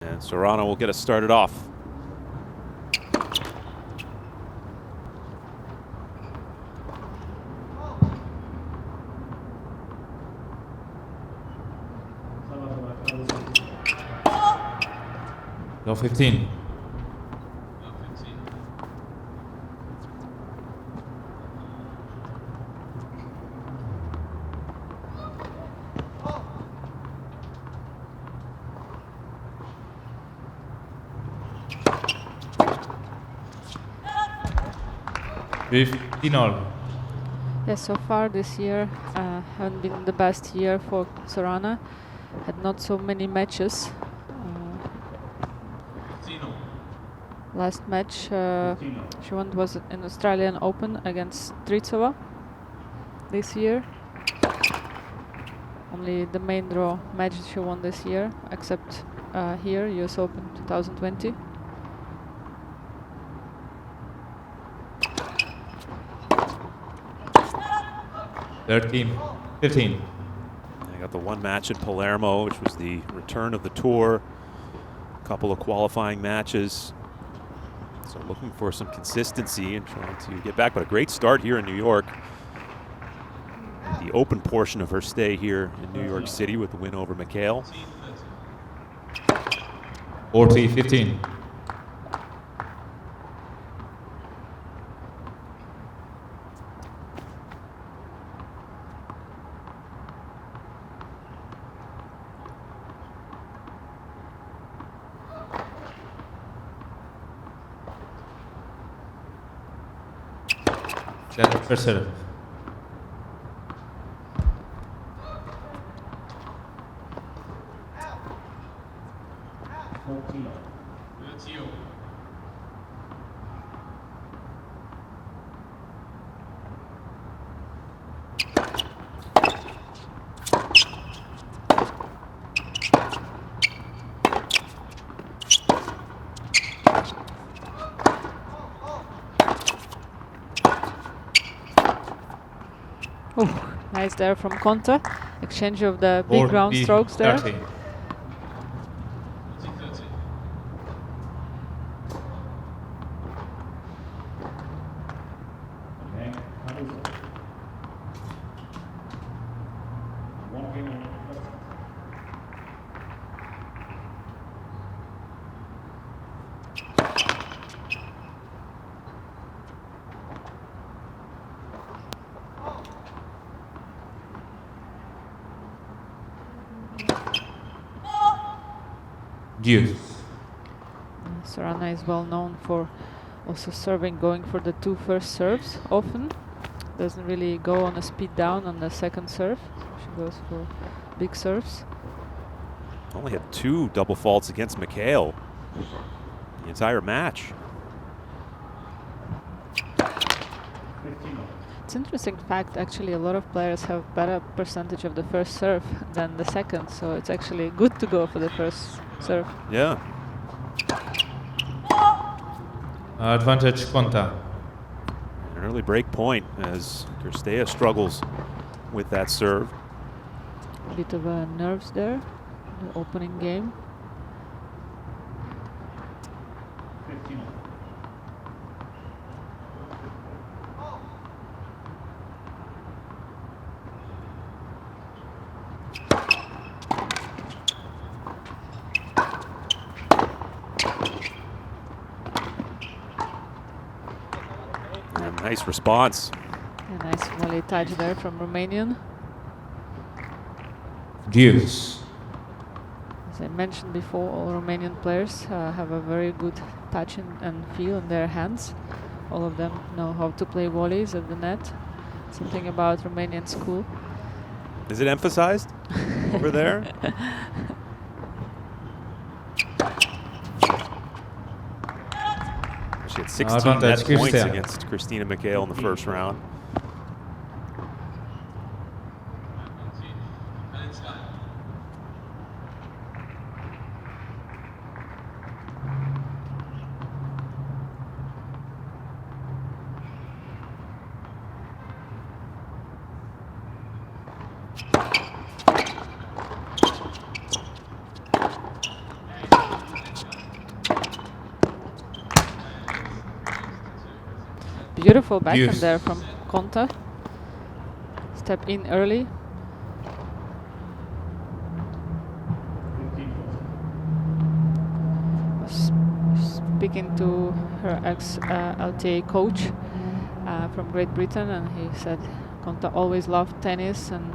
And Sorana will get us started off. Go 15. all. Yeah, so far this year haven't been the best year for Sorana. Had not so many matches. Last match she won was in Australian Open against Tritsova this year. Only the main draw match she won this year, except here, US Open 2020. $13, $15. I got the one match at Palermo, which was the return of the tour. A couple of qualifying matches. So looking for some consistency and trying to get back, but a great start here in New York. The open portion of her stay here in New York City with the win over Mikhail. 40-15. First serve. Oh, nice there from Konta. Exchange of the big ground strokes there. 30. Deuce. Sorana is well known for also serving, going for the two first serves often. Doesn't really go on a speed down on the second serve. She goes for big serves. Only had 2 double faults against Mikhail the entire match. It's an interesting fact, actually, a lot of players have better percentage of the first serve than the second, so it's actually good to go for the first serve. Yeah. Advantage Konta. An early break point as Cirstea struggles with that serve. A bit of nerves there, the opening game. Nice response. A nice volley touch there from Romanian. Deuce. As I mentioned before, all Romanian players have a very good touch and feel in their hands. All of them know how to play volleys at the net. Something about Romanian school. Is it emphasized over there? She had 16 net points against Christina Mikhail in the first round. Beautiful backhand Deuce. there from Konta. Step in early. Speaking to her ex-LTA coach from Great Britain, and he said Konta always loved tennis and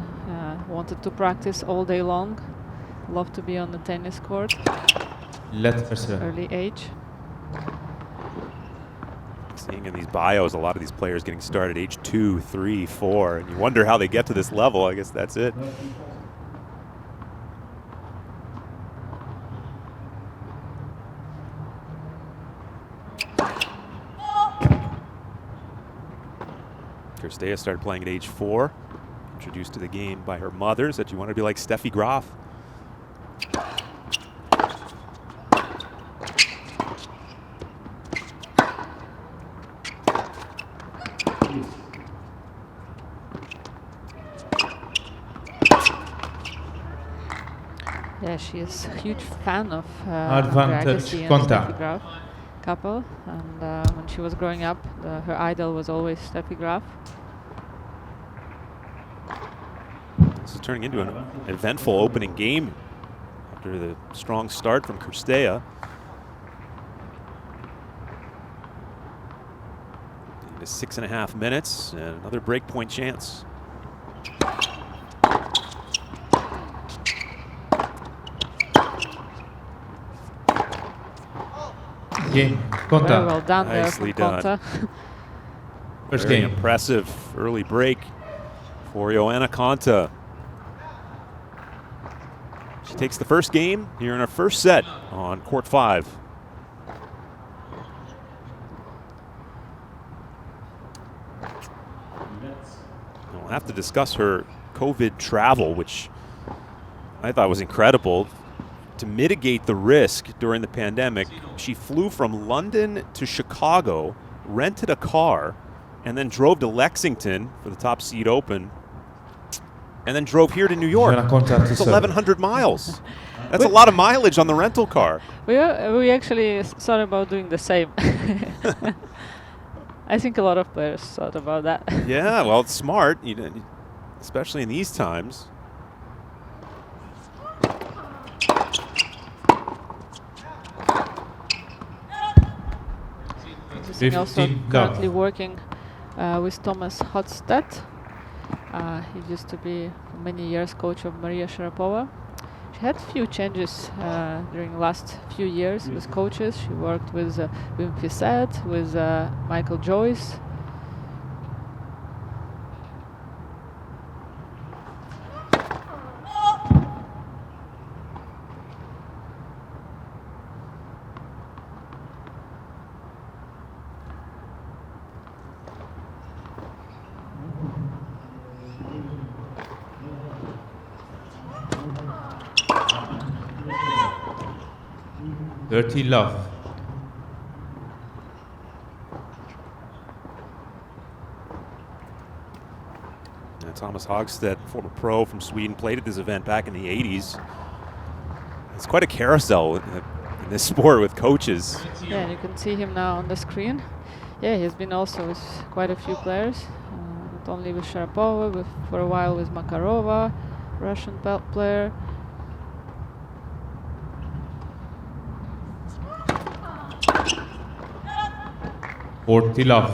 wanted to practice all day long. Loved to be on the tennis court. Let her serve. Early age. Seeing in these bios, a lot of these players getting started age 2, 3, 4, and you wonder how they get to this level. I guess that's it. Cirstea started playing at age 4, introduced to the game by her mother, said she wanted to be like Steffi Graf. Yeah, she is a huge fan of Advantage Agassi and Konta. Steffi Graf couple, and when she was growing up, her idol was always Steffi Graf. This is turning into an eventful opening game after the strong start from Cirstea. Into 6.5 minutes and another breakpoint chance. Game. Very Konta. well done there Nicely from done. Konta. First Very game. impressive early break for Johanna Konta. She takes the first game here in her first set on court 5. We'll have to discuss her COVID travel, which I thought was incredible. To mitigate the risk during the pandemic, she flew from London to Chicago, rented a car, and then drove to Lexington for the Top Seed Open, and then drove here to New York. Johanna Konta to It's serve. 1,100 miles. That's a lot of mileage on the rental car. We actually thought about doing the same. I think a lot of players thought about that. Yeah, well, it's smart, especially in these times. She's also 15 currently love. working with Thomas Hodstedt. He used to be for many years coach of Maria Sharapova. She had few changes during the last few years with coaches. She worked with Wim Fissette, with Michael Joyce. Dirty love. Thomas Hogstedt, former pro from Sweden, played at this event back in the 80s. It's quite a carousel in this sport with coaches. Yeah, and you can see him now on the screen. Yeah, he's been also with quite a few players, not only with Sharapova, for a while with Makarova, Russian player. Love.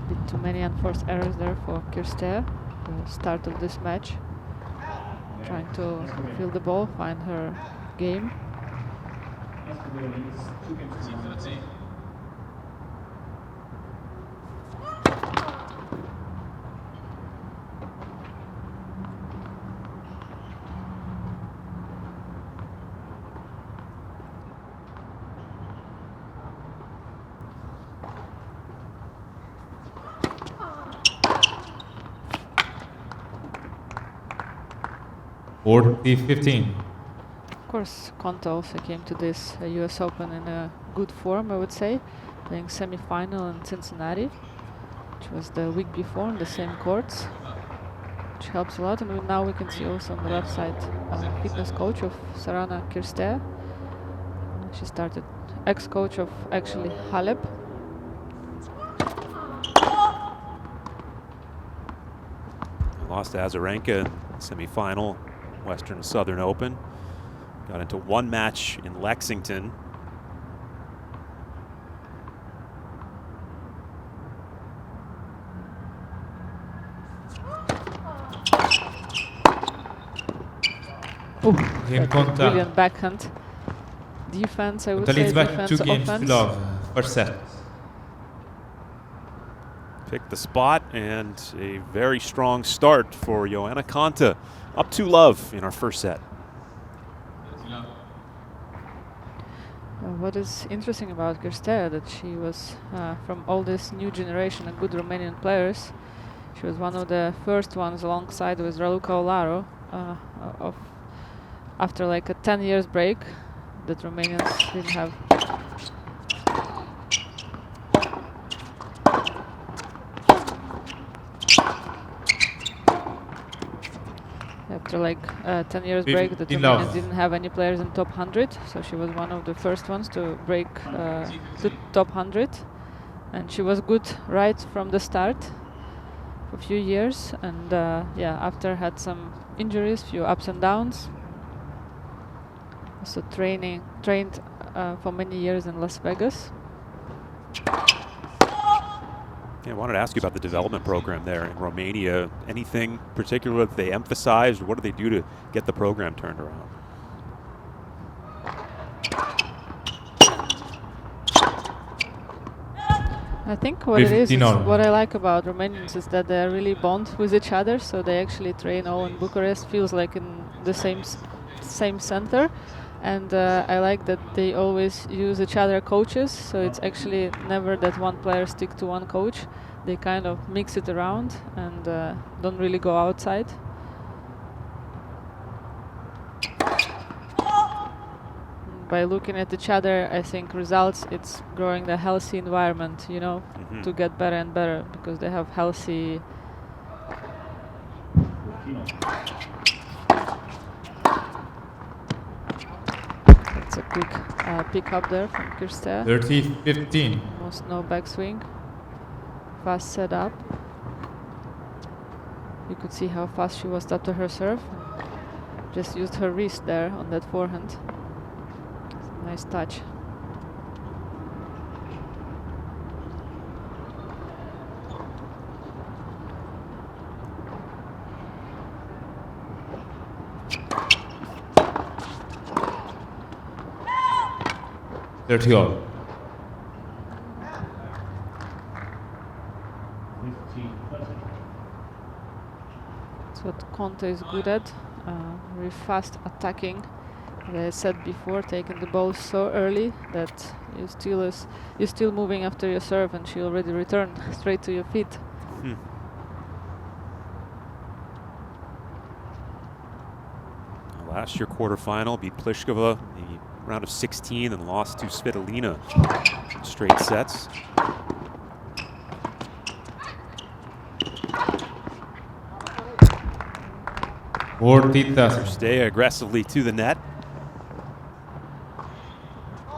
Bit too many unforced errors there for Cirstea, the start of this match. Trying to feel the ball, find her game. Board E15. Of course, Konta also came to this US Open in a good form, I would say, playing semi-final in Cincinnati, which was the week before on the same courts, which helps a lot. And now we can see also on the left side fitness coach of Sorana Cirstea. She started ex-coach of actually Halep. Lost to Azarenka in semi-final, Western Southern Open. Got into one match in Lexington. Johanna That was Konta. brilliant backhand defense, I would Konta say, leads back defense 2 games to offense. love. First set. Picked the spot, and a very strong start for Johanna Konta. Up 2-love in our first set. What is interesting about Cirstea that she was from all this new generation of good Romanian players. She was one of the first ones alongside with Raluca Olaru after like a 10 years break that Romanians didn't have. After like 10 years break, the Romanians didn't have any players in top 100, so she was one of the first ones to break the top 100, and she was good right from the start for a few years, and yeah, after had some injuries, few ups and downs. Also trained for many years in Las Vegas. Yeah, I wanted to ask you about the development program there in Romania. Anything particular that they emphasized? What do they do to get the program turned around? I think what it is what I like about Romanians is that they really bond with each other, so they actually train all in Bucharest, feels like in the same center. And I like that they always use each other coaches, so it's actually never that one player stick to one coach. They kind of mix it around and don't really go outside. By looking at each other, I think results, it's growing the healthy environment, you know, to get better and better, because they have healthy. It's a quick pick up there from Cirstea. 30-15. Almost no backswing. Fast set up. You could see how fast she was after her serve. Just used her wrist there on that forehand. Nice touch. All. That's what Konta is good at. Very fast attacking. As I said before, taking the ball so early that you're still moving after your serve, and she already returned straight to your feet. Last year quarterfinal, beat Pliskova in the round of 16 and lost to Svitolina straight sets. Stay aggressively to the net.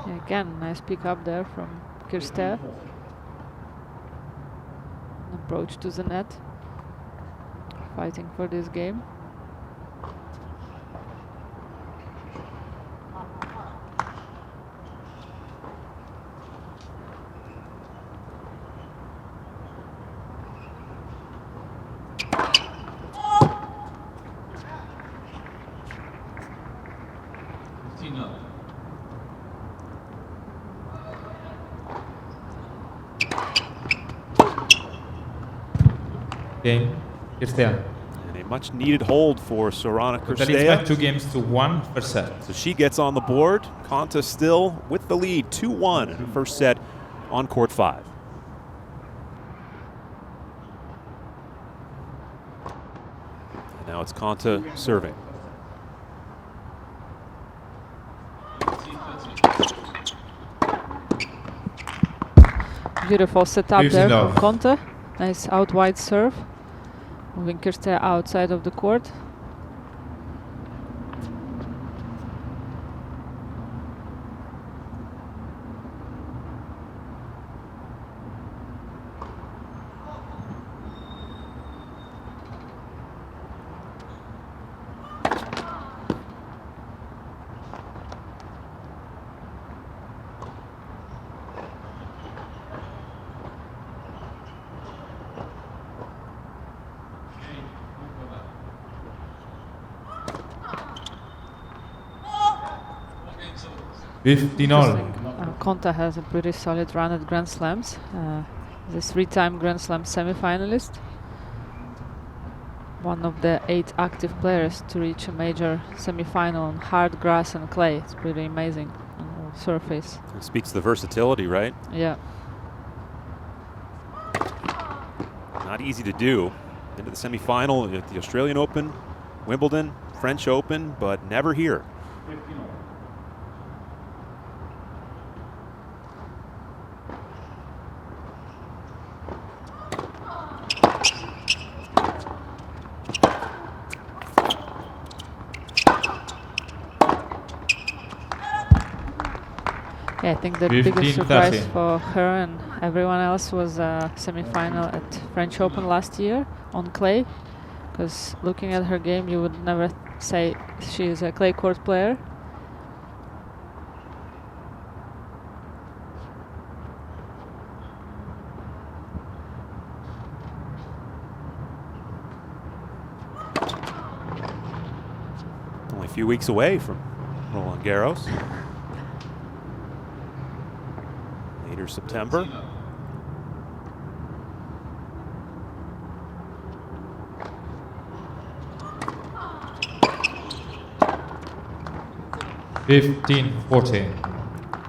Yeah, again, nice pick up there from Cirstea. An approach to the net. Fighting for this game. Game. Cirstea. And a much needed hold for Sorana That leads back Cirstea. 2 games to 1 first set. So she gets on the board. Konta still with the lead, 2-1 in her first set on court 5. And now it's Konta serving. Beautiful setup there from Konta. Nice out wide serve. Moving Cirstea outside of the court. 15 all. Konta has a pretty solid run at Grand Slams. He's a 3-time Grand Slam semi-finalist. One of the 8 active players to reach a major semi-final on hard grass and clay. It's pretty amazing on the surface. It speaks to the versatility, right? Yeah. Not easy to do. Into the semi-final at the Australian Open, Wimbledon, French Open, but never here. Yeah, I think the 15, biggest surprise 30. for her and everyone else was a semi-final at French Open last year on clay. Because looking at her game, you would never say she is a clay court player. Only a few weeks away from Roland Garros. Later September.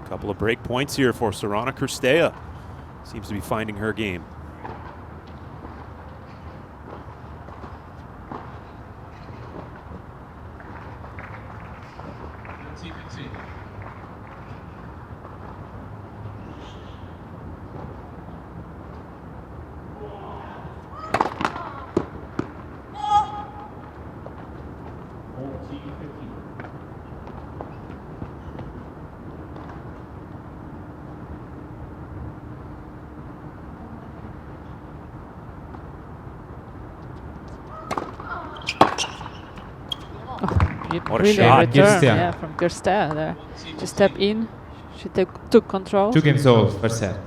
Couple of break points here for Sorana Cirstea. Seems to be finding her game. What a Really shot. return, Cirstea. yeah, from Cirstea there. She stepped in, she took control. 2 games all first set.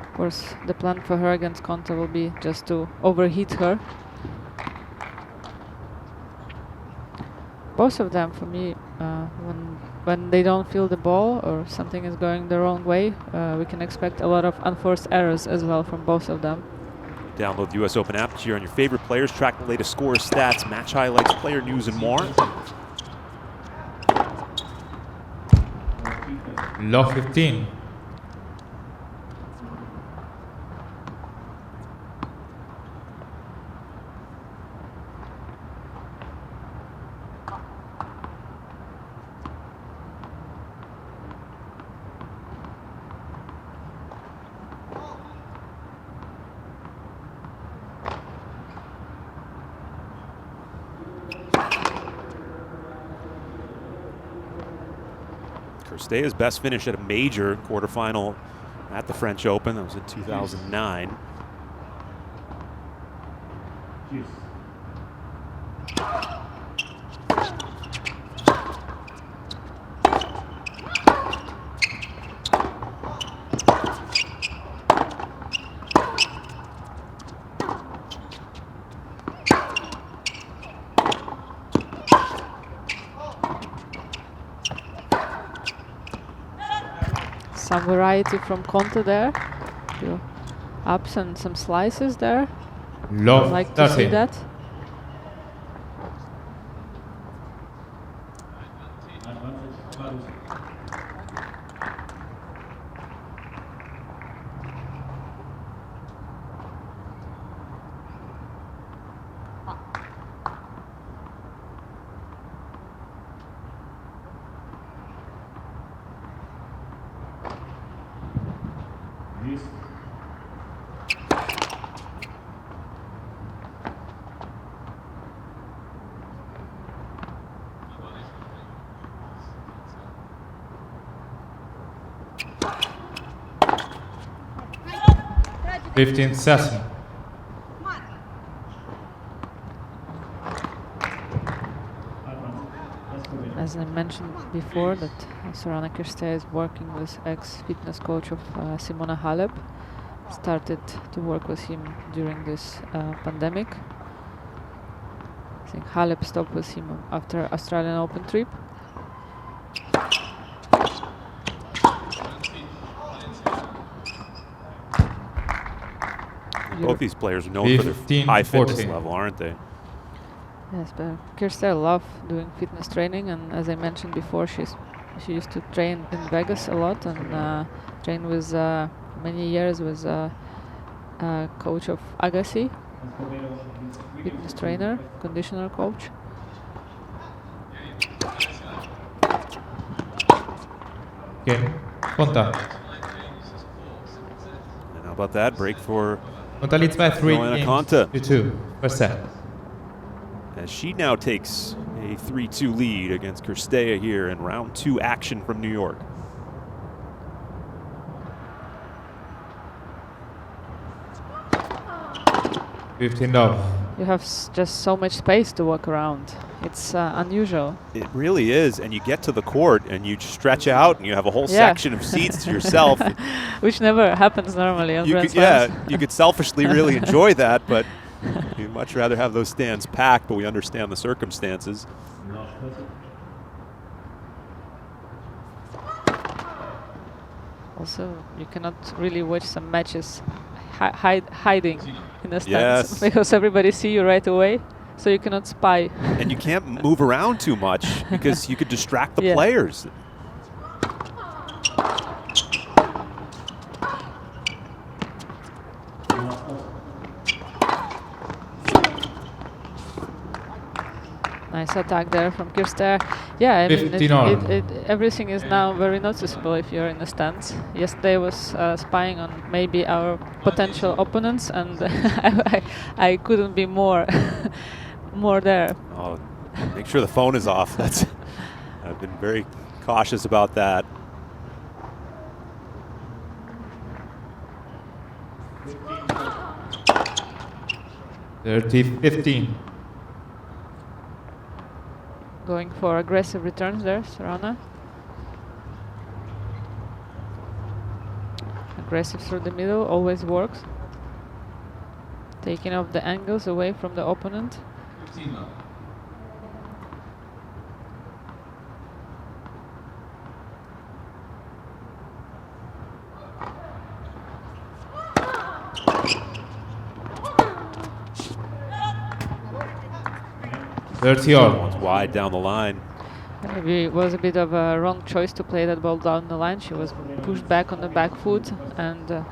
Of course, the plan for her against Konta will be just to overheat her. Both of them, for me, when they don't feel the ball or something is going the wrong way, we can expect a lot of unforced errors as well from both of them. Download the US Open app to cheer on your favorite players, track the latest scores, stats, match highlights, player news, and more. Low 15. Cirstea's best finish at a major quarterfinal at the French Open. That was in 2009. Some variety from Konta there. Few ups and some slices there. Low I'd like to see 30. that. Fifteen session. As I mentioned before, that Sorana Cirstea is working with ex-fitness coach of Simona Halep. Started to work with him during this pandemic. I think Halep stopped with him after Australian Open trip. Both these players are known for their 15, high fitness 14. level, aren't they? Yes, but Cirstea love doing fitness training, and as I mentioned before, she used to train in Vegas a lot and train with many years with coach of Agassi, fitness trainer, conditioner coach. Game. Konta. And how about that break for Konta leads by 3 Johanna games Konta. to 2 first set. as she now takes a 3-2 lead against Cirstea here in round 2 action from New York. $15. You have just so much space to walk around. It's unusual. It really is, and you get to the court and you stretch out and you have a whole Yeah. section of seats to yourself. Which never happens normally on You Grand could, yeah, Slams. you could selfishly really enjoy that, but you'd much rather have those stands packed, but we understand the circumstances. Also, you cannot really watch some matches hiding in the stands Yes. because everybody see you right away, so you cannot spy. And you can't move around too much because you could distract the Yeah. players. Nice attack there from Cirstea. Yeah, I mean, 15-all. everything is now very noticeable if you're in the stands. Yesterday was spying on maybe our potential opponents, and I couldn't be more more there. Oh, make sure the phone is off. I've been very cautious about that. $30-15. Going for aggressive returns there, Sorana. Aggressive through the middle always works. Taking off the angles away from the opponent. $30-all. Wide down the line. Maybe it was a bit of a wrong choice to play that ball down the line. She was pushed back on the back foot and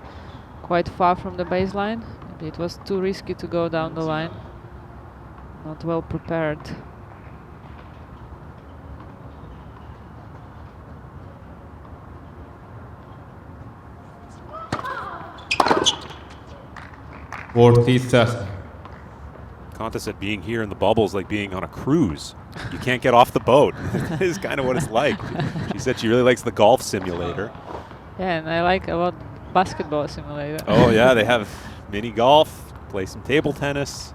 quite far from the baseline. Maybe it was too risky to go down the line. Not well prepared. $40-30. Konta said being here in the bubble is like being on a cruise. You can't get off the boat. That is kind of what it's like. She said she really likes the golf simulator. Yeah, and I like a lot basketball simulator. Oh yeah, they have mini golf, play some table tennis.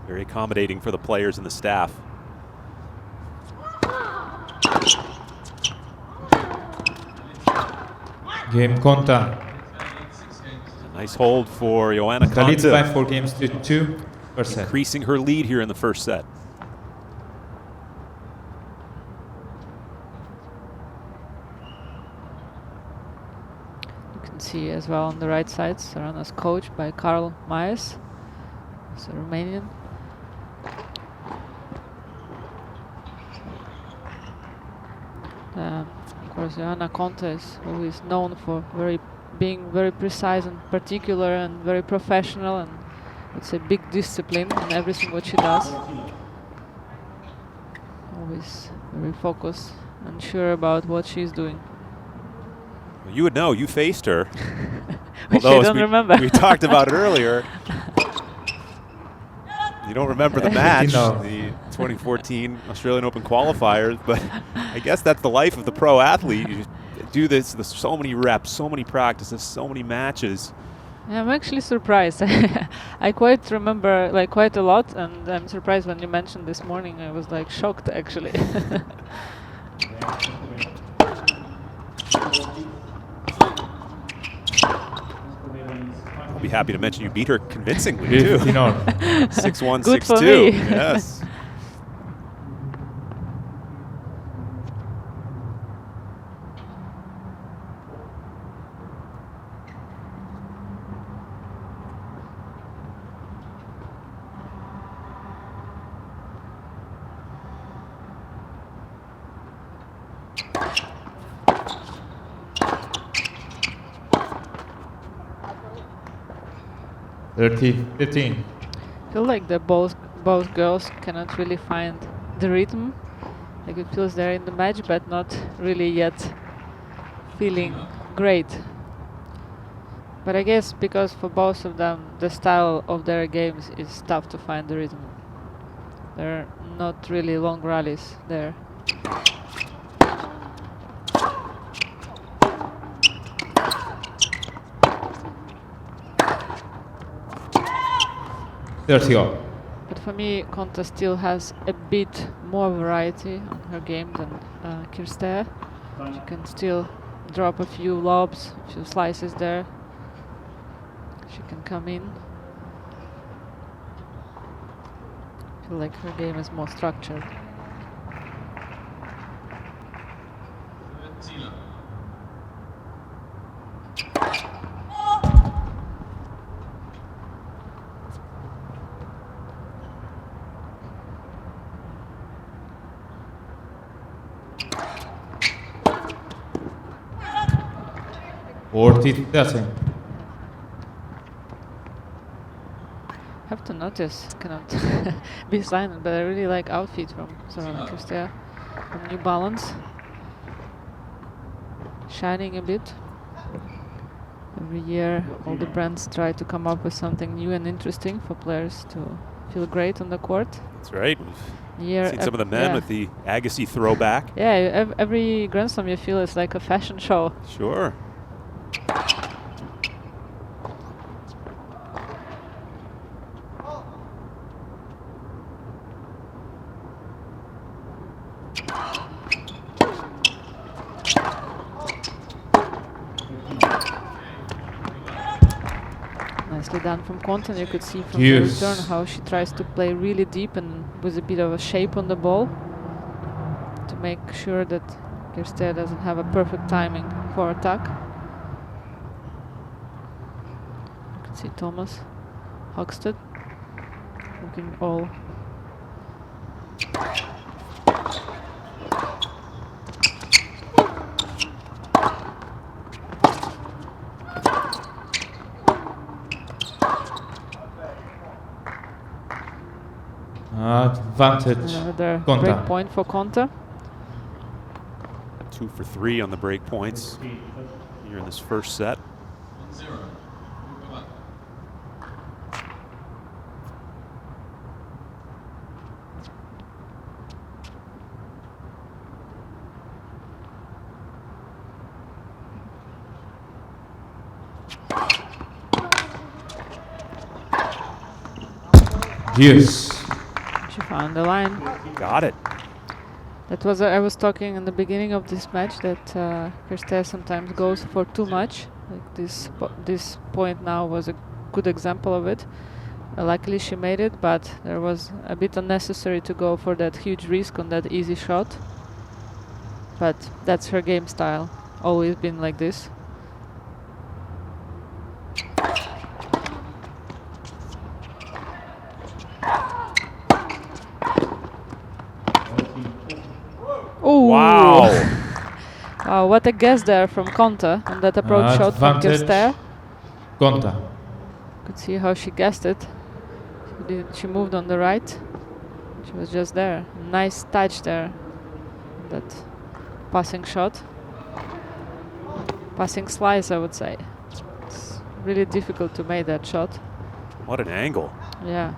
Very accommodating for the players and the staff. Game Konta. Nice hold for Johanna Konta leads by Konta, 4 games to 2 first set. increasing her lead here in the first set. You can see as well on the right side, Sorana's coached by Karl Maes, who's a Romanian. Of course, Johanna Konta is always known for being very precise and particular and very professional, and it's a big discipline in everything what she does. Always very focused and sure about what she's doing. Well, you would know, you faced her. Which Although, I as don't remember. We talked about it earlier. You don't remember the match, No. the 2014 Australian Open qualifiers, but I guess that's the life of the pro athlete. You do this, there's so many reps, so many practices, so many matches. I'm actually surprised. I quite remember like quite a lot, and I'm surprised when you mentioned this morning. I was like shocked actually. I'll be happy to mention you beat her convincingly too. 15-all. 6-1, Good for 6-2. me. Yes. 30-15. I feel like both girls cannot really find the rhythm. Like it feels they're in the match, but not really yet feeling great. But I guess because for both of them, the style of their games is tough to find the rhythm. There are not really long rallies there. But for me, Konta still has a bit more variety on her game than Cirstea. She can still drop a few lobs, a few slices there. She can come in. I feel like her game is more structured. Have to notice, cannot be silent, but I really like outfit from Sorana Cirstea. New Balance, shining a bit. Every year, all the brands try to come up with something new and interesting for players to feel great on the court. That's right. We've seen some of the men with the Agassi throwback. Yeah, every Grand Slam you feel is like a fashion show. Sure. Nicely done from Konta. You could see from the return how she tries to play really deep and with a bit of a shape on the ball to make sure that Cirstea doesn't have a perfect timing for attack. You can see Thomas Hogsted looking all advantage. Another Konta. break point for Konta. 2 for 3 on the break points here in this first set. Yes. She found the line. Got it. That was I was talking in the beginning of this match that Cirstea sometimes goes for too much. Like this point now was a good example of it. Luckily she made it, but there was a bit unnecessary to go for that huge risk on that easy shot. But that's her game style. Always been like this. Ooh. Wow. What a guess there from Konta on that approach shot from Cirstea. Konta. Could see how she guessed it. She moved on the right. She was just there. Nice touch there. That passing shot. Passing slice, I would say. It's really difficult to make that shot. What an angle. Yeah.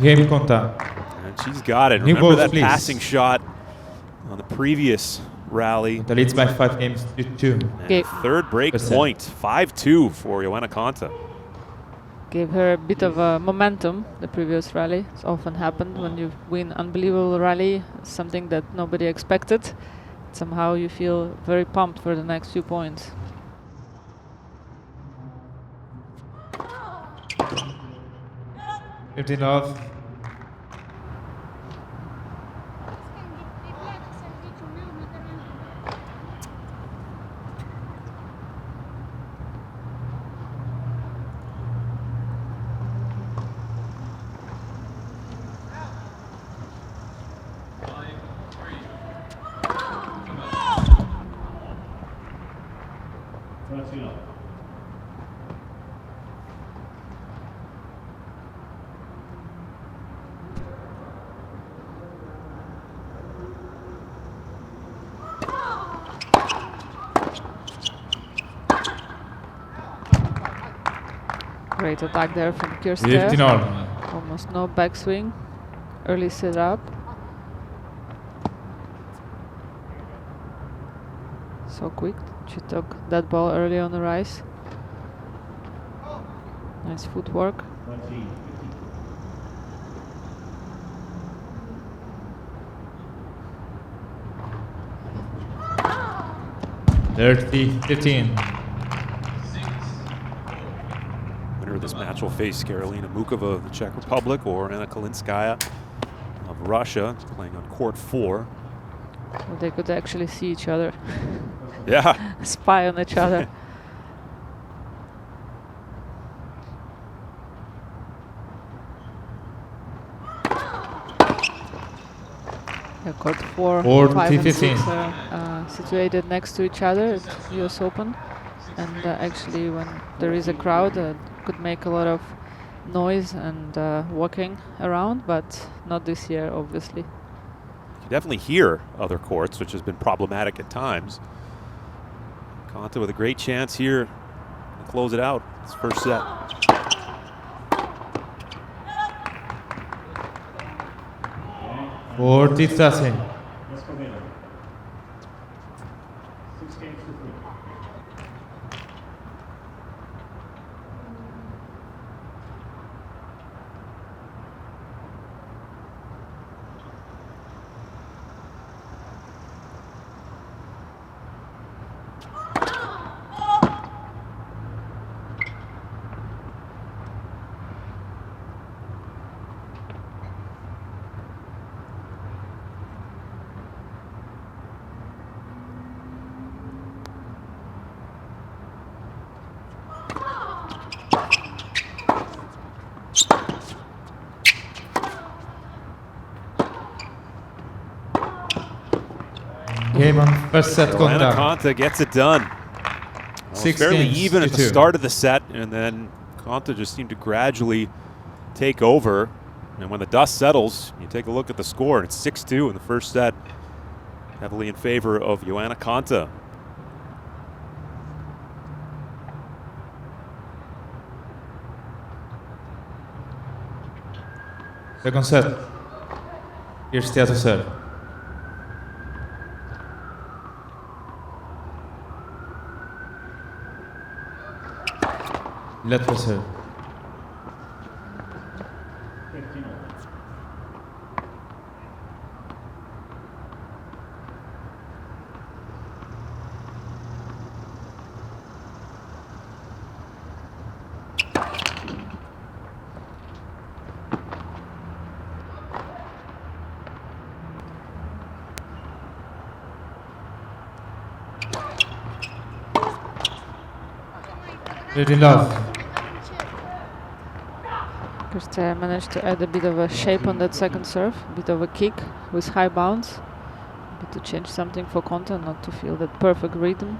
Game Konta. And she's got it. New Remember balls, that please. passing shot on the previous rally. Konta leads by 5 games to 2. And third break point, 5-2 for Johanna Konta. Gave her a bit of momentum the previous rally. It's often happened when you win unbelievable rally, something that nobody expected. Somehow you feel very pumped for the next few points. Love. Great attack there from Cirstea. 15 all. Almost no backswing. Early set up. So quick. She took that ball early on the rise. Nice footwork. 30-15. Winner of this match will face Karolina Mukova of the Czech Republic or Anna Kalinskaya of Russia, playing on court 4. Well, they could actually see each other. Yeah. Spy on each other. Yeah, court 4, 5 and 6 are situated next to each other at US Open. And actually when there is a crowd, could make a lot of noise and walking around, but not this year, obviously. You definitely hear other courts, which has been problematic at times. Konta with a great chance here to close it out. It's first set. Forty-seven. Game on first set, Johanna Konta. Konta gets it done. Well, it was fairly even at the 16-2. start of the set, and then Konta just seemed to gradually take over. And when the dust settles, you take a look at the score, and it's 6-2 in the first set, heavily in favor of Johanna Konta. Second set. Cirstea to serve. Let her serve. Really love. Cirstea managed to add a bit of a shape on that second serve, a bit of a kick with high bounce, a bit to change something for Konta, not to feel that perfect rhythm.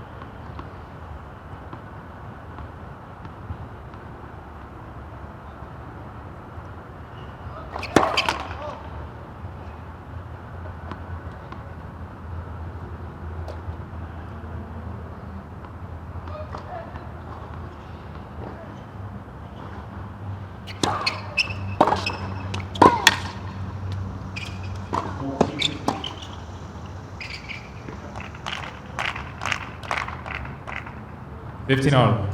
All.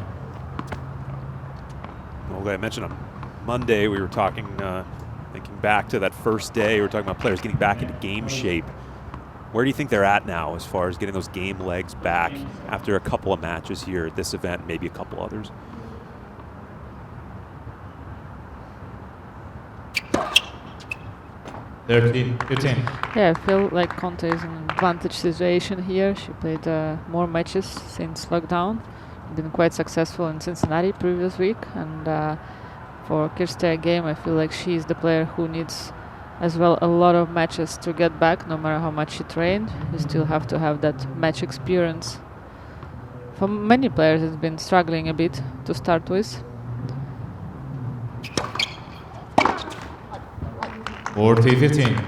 Well, I mentioned on Monday we were talking, thinking back to that first day, we were talking about players getting back into game shape. Where do you think they're at now as far as getting those game legs back after a couple of matches here at this event, maybe a couple others? Yeah, I feel like Konta is in an advantage situation here. She played more matches since lockdown. Been quite successful in Cincinnati previous week, and for Cirstea game, I feel like she is the player who needs as well a lot of matches to get back. No matter how much she trained, you still have to have that match experience. For many players, it's been struggling a bit to start with. 40-15.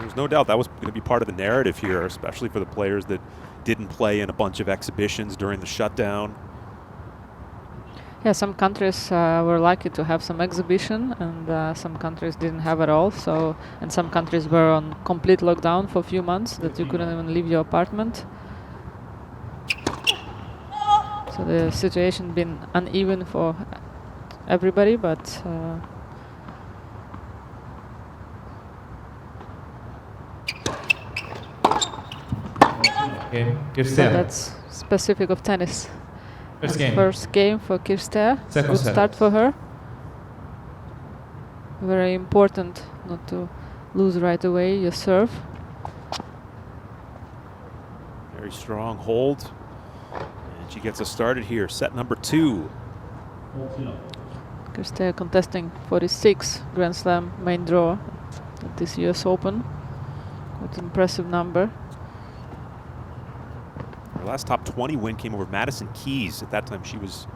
There's no doubt that was going to be part of the narrative here, especially for the players that didn't play in a bunch of exhibitions during the shutdown. Yeah, some countries were lucky to have some exhibition, and some countries didn't have at all. So, and some countries were on complete lockdown for a few months that you couldn't even leave your apartment. So the situation been uneven for everybody, but Game. but Cirstea. that's specific of tennis. First game. First game for Cirstea. Second Good set. start for her. Very important not to lose right away your serve. Very strong hold. And she gets us started here. Set number 2. Cirstea contesting 46 Grand Slam main draw at this US Open. Quite an impressive number. Her last top 20 win came over Madison Keys. At that time, she was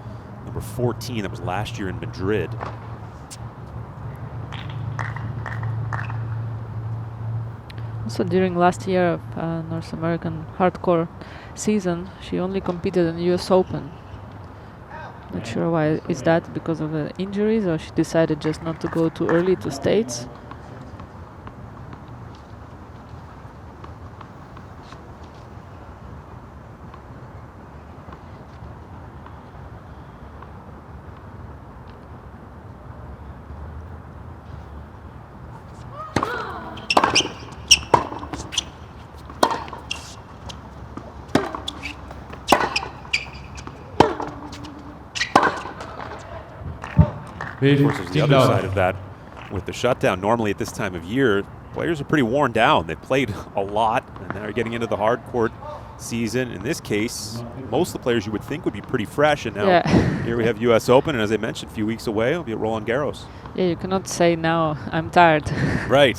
number 14. That was last year in Madrid. Also during last year of North American hardcore season, she only competed in US Open. Not sure why is that, because of the injuries, or she decided just not to go too early to States. Of course, there's the other side of that with the shutdown. Normally at this time of year, players are pretty worn down. They've played a lot, and they're getting into the hard court season. In this case, most of the players you would think would be pretty fresh, and now here we have U.S. Open, and as I mentioned, a few weeks away, it'll be at Roland Garros. Yeah, you cannot say now, I'm tired. Right.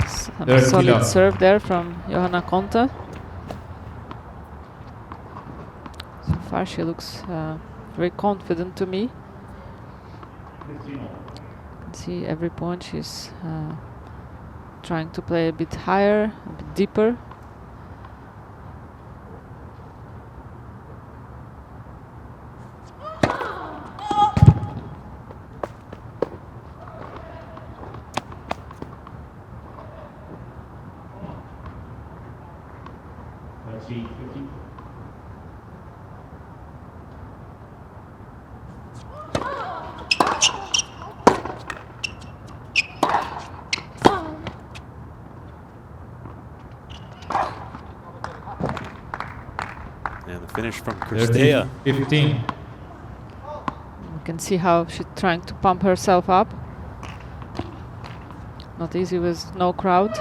Some solid serve there from Johanna Konta. So far she looks very confident to me. You can see every point she's trying to play a bit higher, a bit deeper. And the finish from Cirstea. 15. You can see how she's trying to pump herself up. Not easy with no crowd.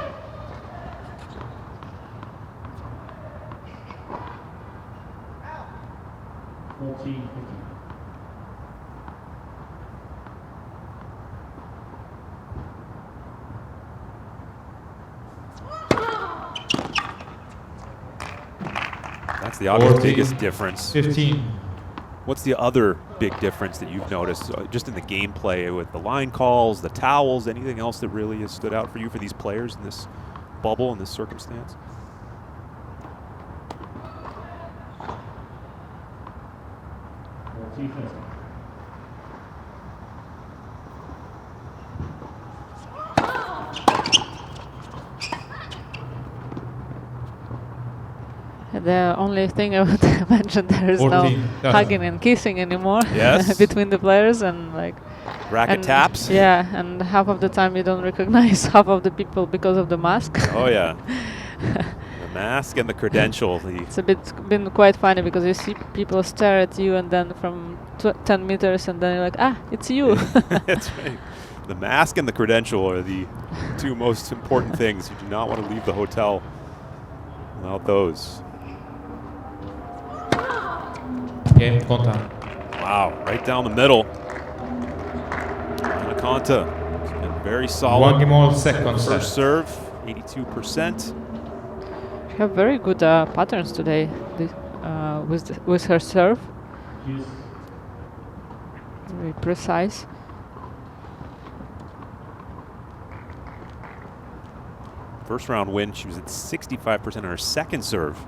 That's the obvious biggest difference. 15. What's the other big difference that you've noticed just in the gameplay with the line calls, the towels, anything else that really has stood out for you for these players in this bubble, in this circumstance? The only thing I would mention, there is no hugging and kissing anymore between the players, and like racket taps. Yeah, and half of the time you don't recognize half of the people because of the mask. Oh yeah, the mask and the credential. It's been quite funny because you see people stare at you, and then from 10 meters, and then you're like, ah, it's you. That's right. The mask and the credential are the two most important things. You do not want to leave the hotel without those. Game Konta. Wow, right down the middle. Johanna Konta has been very solid. One game all second First serve, 82%. She have very good patterns today with her serve. Very precise. first round win. She was at 65% on her second serve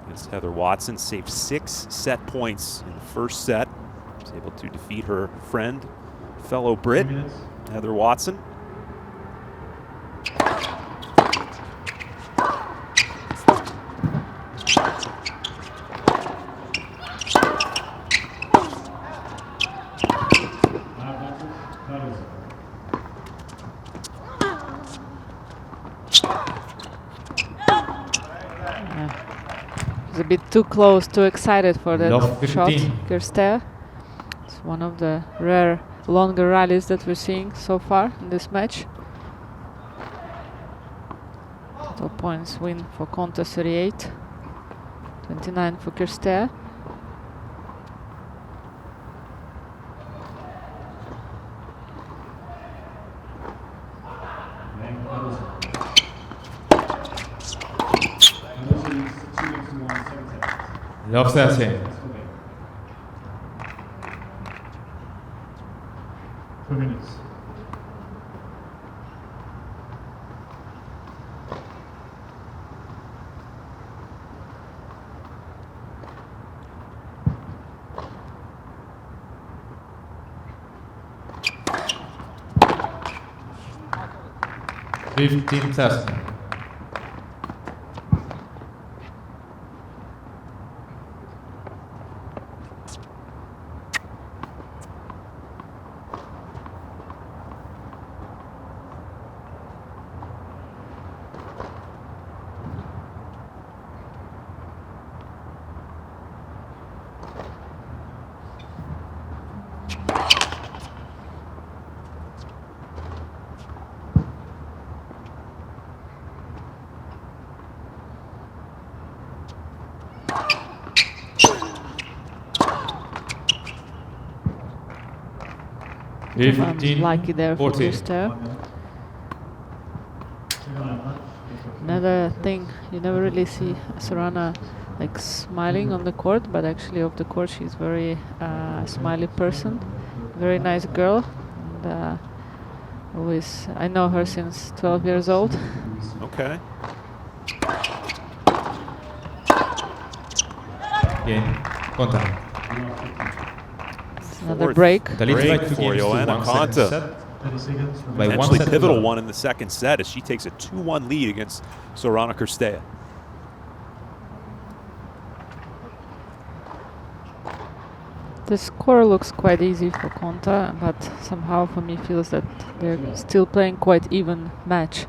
against Heather Watson. Saved 6 set points in the first set. Was able to defeat her friend, fellow Brit, Heather Watson. A bit too close, too excited for that Love shot, 15. Cirstea. It's one of the rare longer rallies that we're seeing so far in this match. Total points win for Konta 38, 29 for Cirstea. Love 30. Fifteen thousand. Lucky there for Cirstea. Another thing, you never really see Sorana like smiling on the court, but actually off the court she's very smiley person, very nice girl. And, always, I know her since 12 years old. Okay. Game. Konta. Another break. Break for Johanna Konta. Potentially pivotal one in the second set as she takes a 2-1 lead against Sorana Cirstea. The score looks quite easy for Konta, but somehow for me feels that they're still playing quite even match,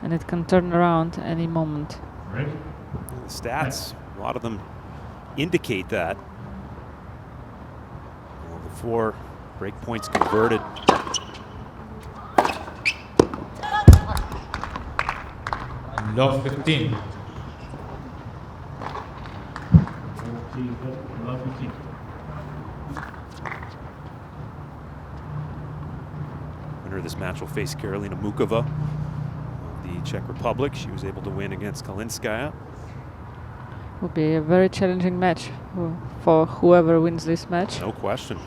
and it can turn around any moment. The stats, a lot of them indicate that. Well, the 4 break points converted. Love 15. Winner of this match will face Karolina Mukova of the Czech Republic. She was able to win against Kalinskaya. Will be a very challenging match for whoever wins this match. No question.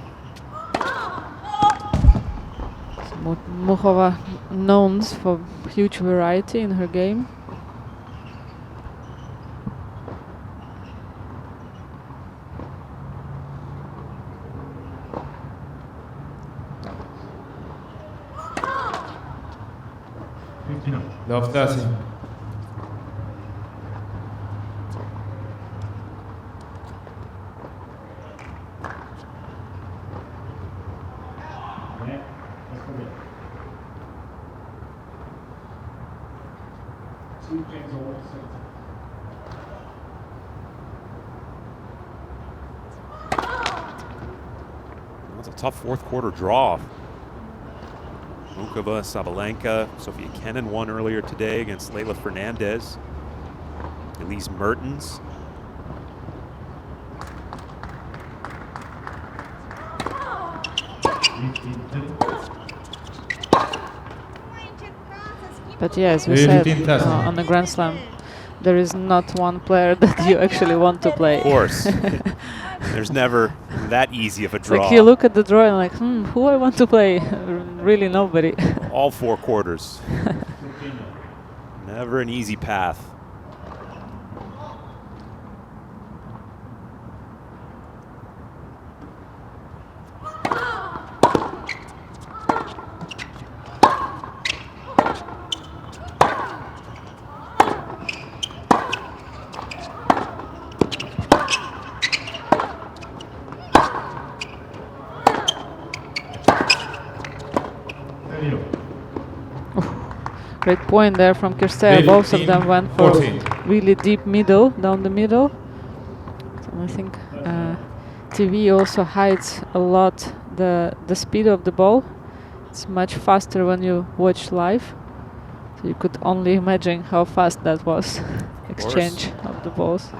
Mukova known for huge variety in her game. Love 30. That's a tough fourth quarter draw. Mukova, Sabalenka, Sofia Kenin won earlier today against Leylah Fernandez. Elise Mertens. But yeah, as we said, on the Grand Slam, there is not one player that you actually want to play. Of course. There's never that easy of a draw. Like you look at the draw and like, who I want to play? Really nobody. All 4 quarters. Never an easy path. Great point there from Cirstea. Both of them went for 14. really deep middle, down the middle. So I think TV also hides a lot the speed of the ball. It's much faster when you watch live. So you could only imagine how fast that was. Exchange of the balls.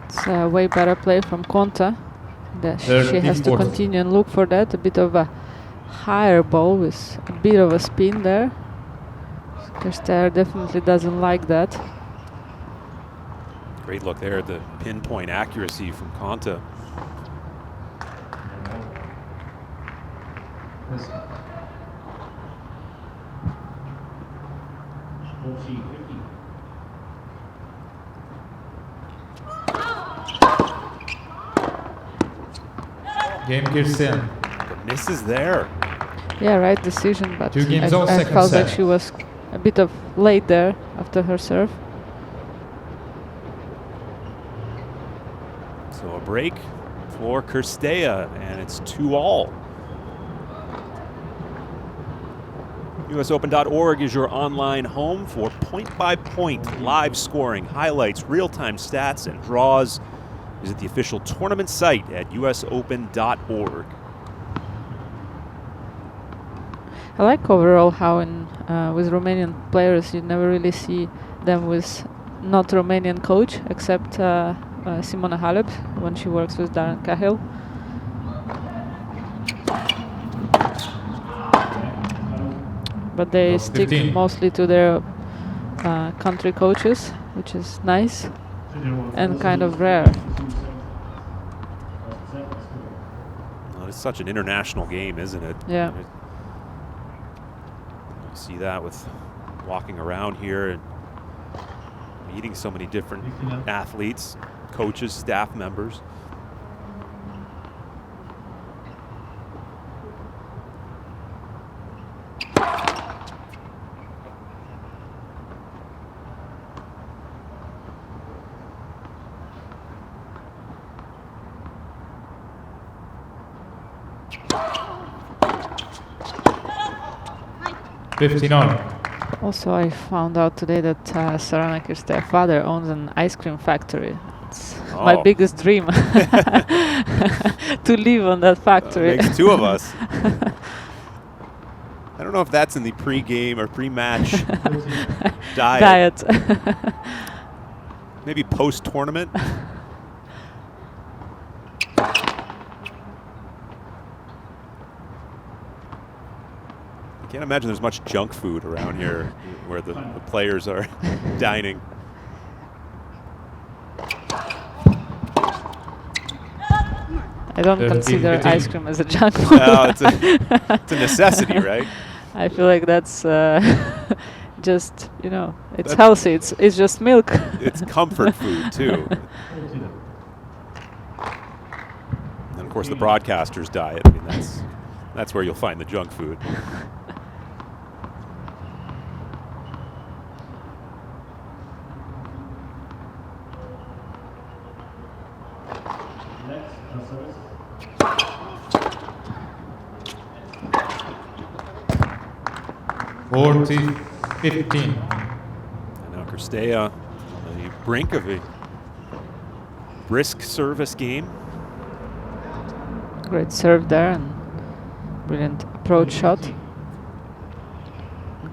It's a way better play from Konta. She has to continue and look for that. A bit of a higher ball with a bit of a spin there. Cirstea definitely doesn't like that. Great look there at the pinpoint accuracy from Konta. Game Cirstea. The miss is there. Yeah, right decision, but 2 games all, I second felt set. like she was a bit of late there after her serve. So a break for Cirstea, and it's 2-all. USOpen.org is your online home for point-by-point live scoring, highlights, real-time stats, and draws. Visit the official tournament site at usopen.org. I like overall how with Romanian players you never really see them with not Romanian coach except Simona Halep when she works with Darren Cahill. But they stick 15. mostly to their country coaches, which is nice and kind of rare. Well, it's such an international game, isn't it? Yeah. You see that with walking around here and meeting so many different athletes, coaches, staff members. Also, I found out today that Sorana Cirstea's father owns an ice cream factory. It's my biggest dream to live on that factory. Makes 2 of us. I don't know if that's in the pre-game or pre-match diet. Maybe post-tournament. I can't imagine there's much junk food around here where the players are dining. I don't consider ice cream as a junk food. No, it's a necessity, right? I feel like that's just, you know, it's healthy. It's just milk. It's comfort food too. And of course, the broadcaster's diet. I mean, that's where you'll find the junk food. $40-15. And now Cirstea on the brink of a brisk service game. Great serve there and brilliant approach shot.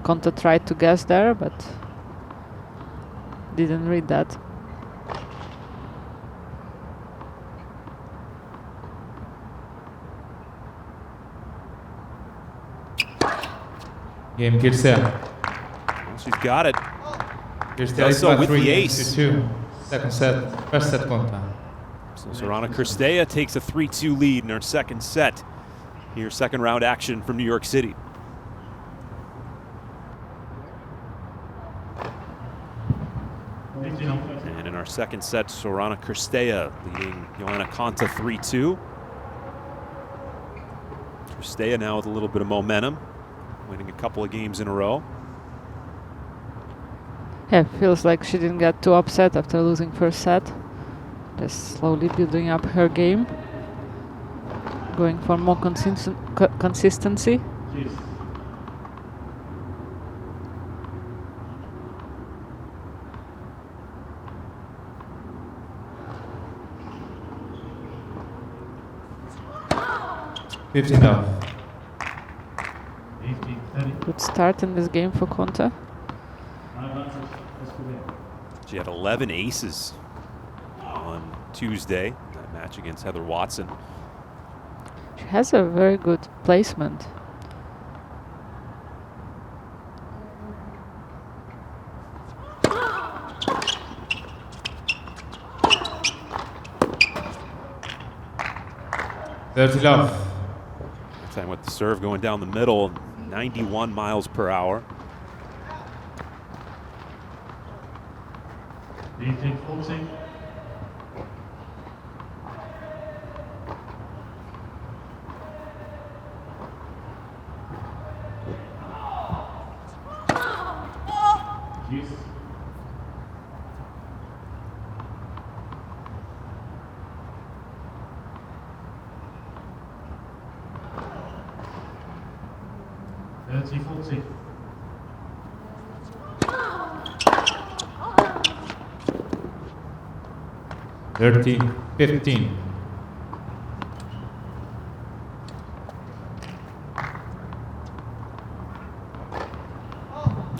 Konta tried to guess there, but didn't read that. Game Cirstea. Well, she's got it. Cirstea Does is so by with 3 the games ace. to 2. Second set. First set Konta. So Sorana Cirstea takes a 3-2 lead in her second set. Here, second round action from New York City. And in our second set, Sorana Cirstea leading Johanna Konta 3-2. Cirstea now with a little bit of momentum, winning a couple of games in a row. Yeah, feels like she didn't get too upset after losing first set. Just slowly building up her game, going for more consistency. $15. Good start in this game for Konta. She had 11 aces on Tuesday, that match against Heather Watson. She has a very good placement. $30. That time with the serve going down the middle, 91 miles per hour. $15.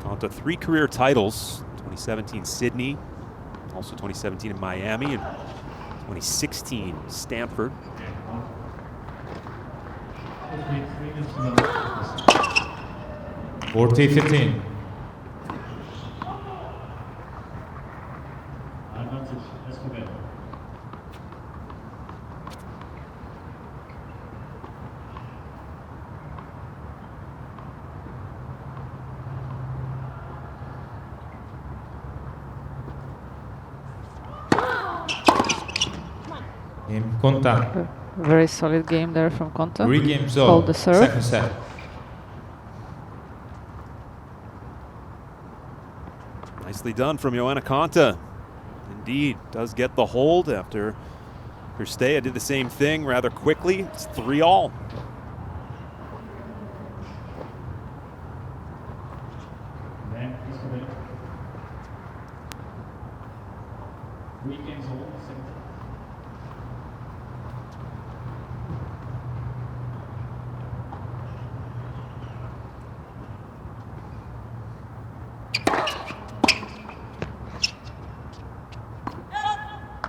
Konta 3 career titles, 2017 Sydney, also 2017 in Miami, and 2016 Stanford. $40-15. Game Konta. Very solid game there from Konta. 3 games Hold all. the serve. Second set. Nicely done from Johanna Konta. Indeed, does get the hold after Cirstea did the same thing rather quickly. It's 3-all.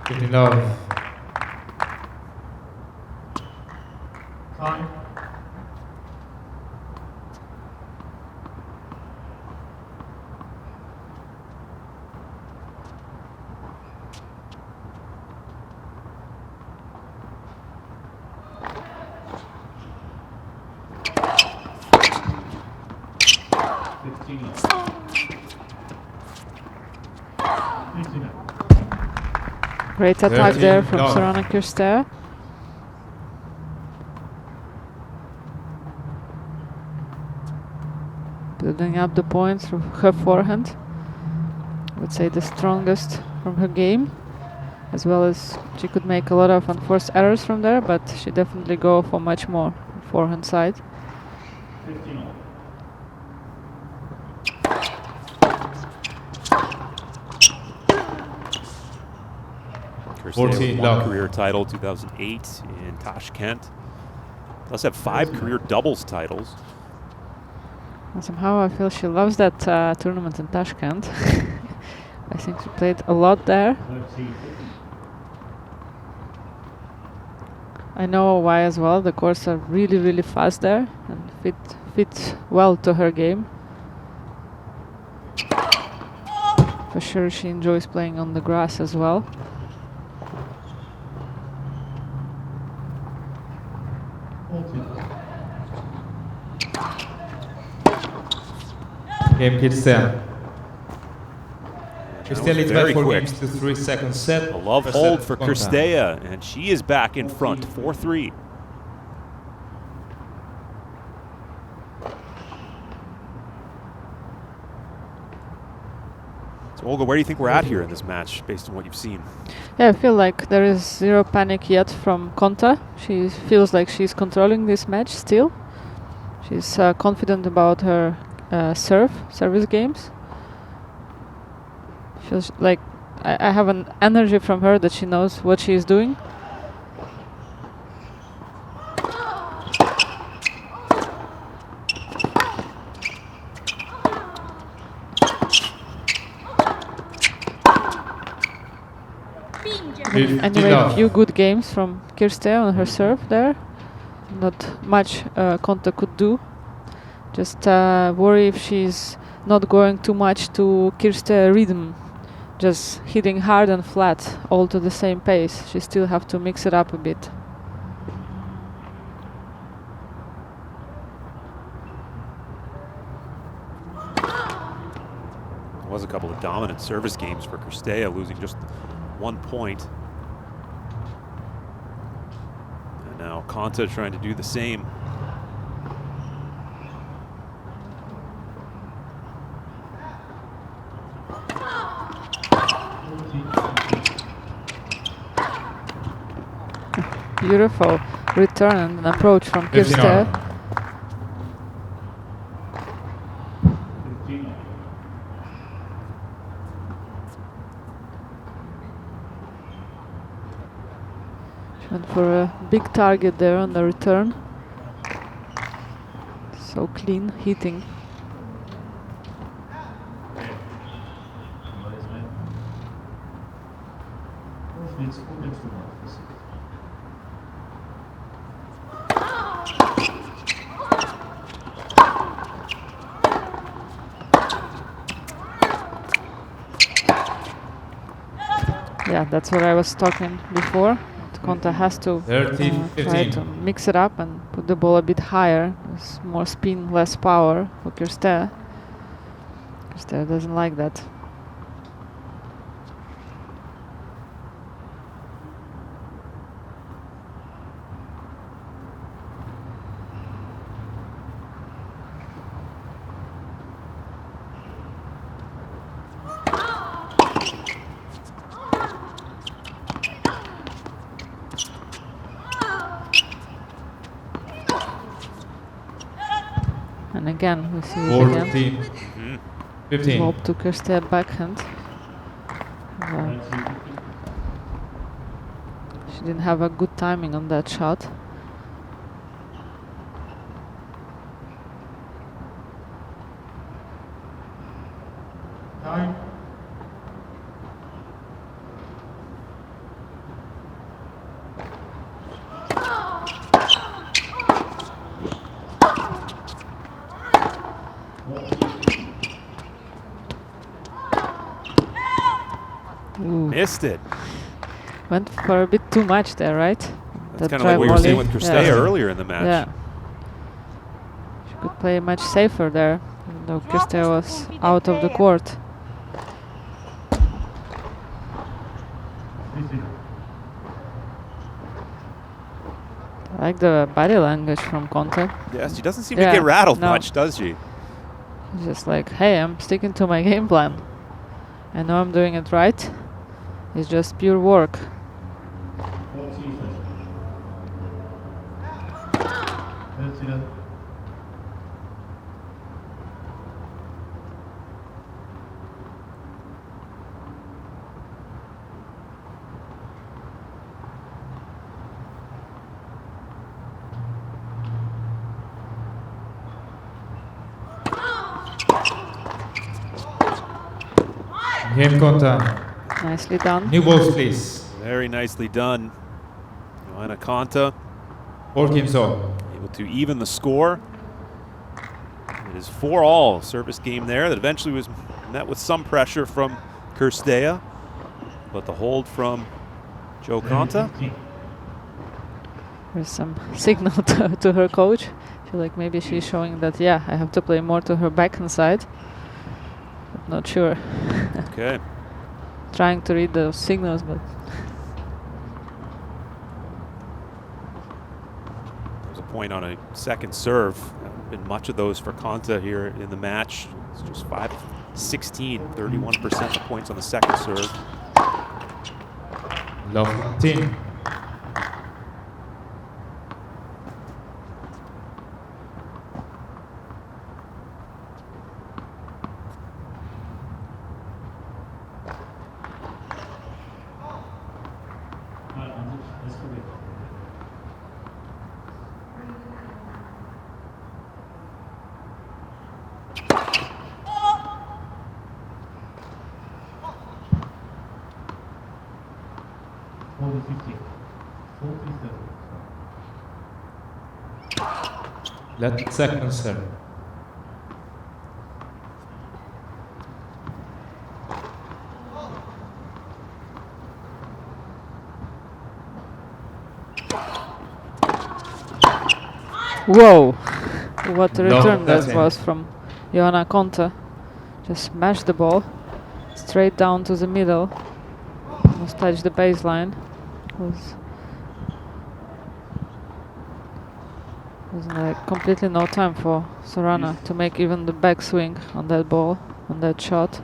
$15. Great attack there from $13. Sorana Cirstea. Building up the points from her forehand. I would say the strongest from her game. As well as she could make a lot of unforced errors from there, but she definitely go for much more forehand side. Cirstea won a career title 2008 in Tashkent. Does have 5 career doubles titles. And somehow I feel she loves that tournament in Tashkent. I think she played a lot there. I know why as well. The courts are really, really fast there and fit well to her game. For sure she enjoys playing on the grass as well. Game Cirstea. That Cirstea was leads by very 4 quick. games to 3 second set. A love First hold set, for Konta. Cirstea, and she is back in front, 4-3. So Olga, where do you think we're at here in this match, based on what you've seen? Yeah, I feel like there is zero panic yet from Konta. She feels like she's controlling this match still. She's confident about her service games. Feels like I have an energy from her that she knows what she is doing. Anyway, a few good games from Cirstea on her serve there. Not much Konta could do. Just worry if she's not going too much to Cirstea rhythm. Just hitting hard and flat, all to the same pace. She still have to mix it up a bit. There was a couple of dominant service games for Cirstea, losing just 1 point. And now Konta trying to do the same. Beautiful return and an approach from 15 Cirstea. all. She went for a big target there on the return. So clean hitting. Yeah, that's what I was talking before. Konta has to 13, try 15. to mix it up and put the ball a bit higher. There's more spin, less power for Cirstea. Cirstea doesn't like that. And again, we see it again. 14, 15. Lob to Cirstea backhand. She didn't have a good timing on that shot. Ooh. Missed it. Went for a bit too much there, right? That's That kind of like drive what we were saying volley. with Cirstea Yeah. earlier in the match. Yeah. She could play much safer there, even though Cirstea was out of the court. I like the body language from Konta. Yeah, she doesn't seem to Yeah, get rattled no. much, does she? She's just like, hey, I'm sticking to my game plan. I know I'm doing it right. It's just pure work. Game Konta. Nicely done. New balls, please. Very nicely done. Johanna Konta 4 games all. able to even the score. It is 4-all service game there that eventually was met with some pressure from Cirstea, but the hold from Jo Konta. There's some signal to her coach. I feel like maybe she's showing that, yeah, I have to play more to her backhand side. But not sure. Okay. Trying to read those signals, but There's a point on a second serve. Been much of those for Konta here in the match. It's just 5-16, 31% of points on the second serve. Love 15. Let second serve. whoa! What a No, return that's that in. was from Johanna Konta. Just smashed the ball straight down to the middle. Almost touched the baseline. Was like completely no time for Sorana to make even the backswing on that ball, on that shot.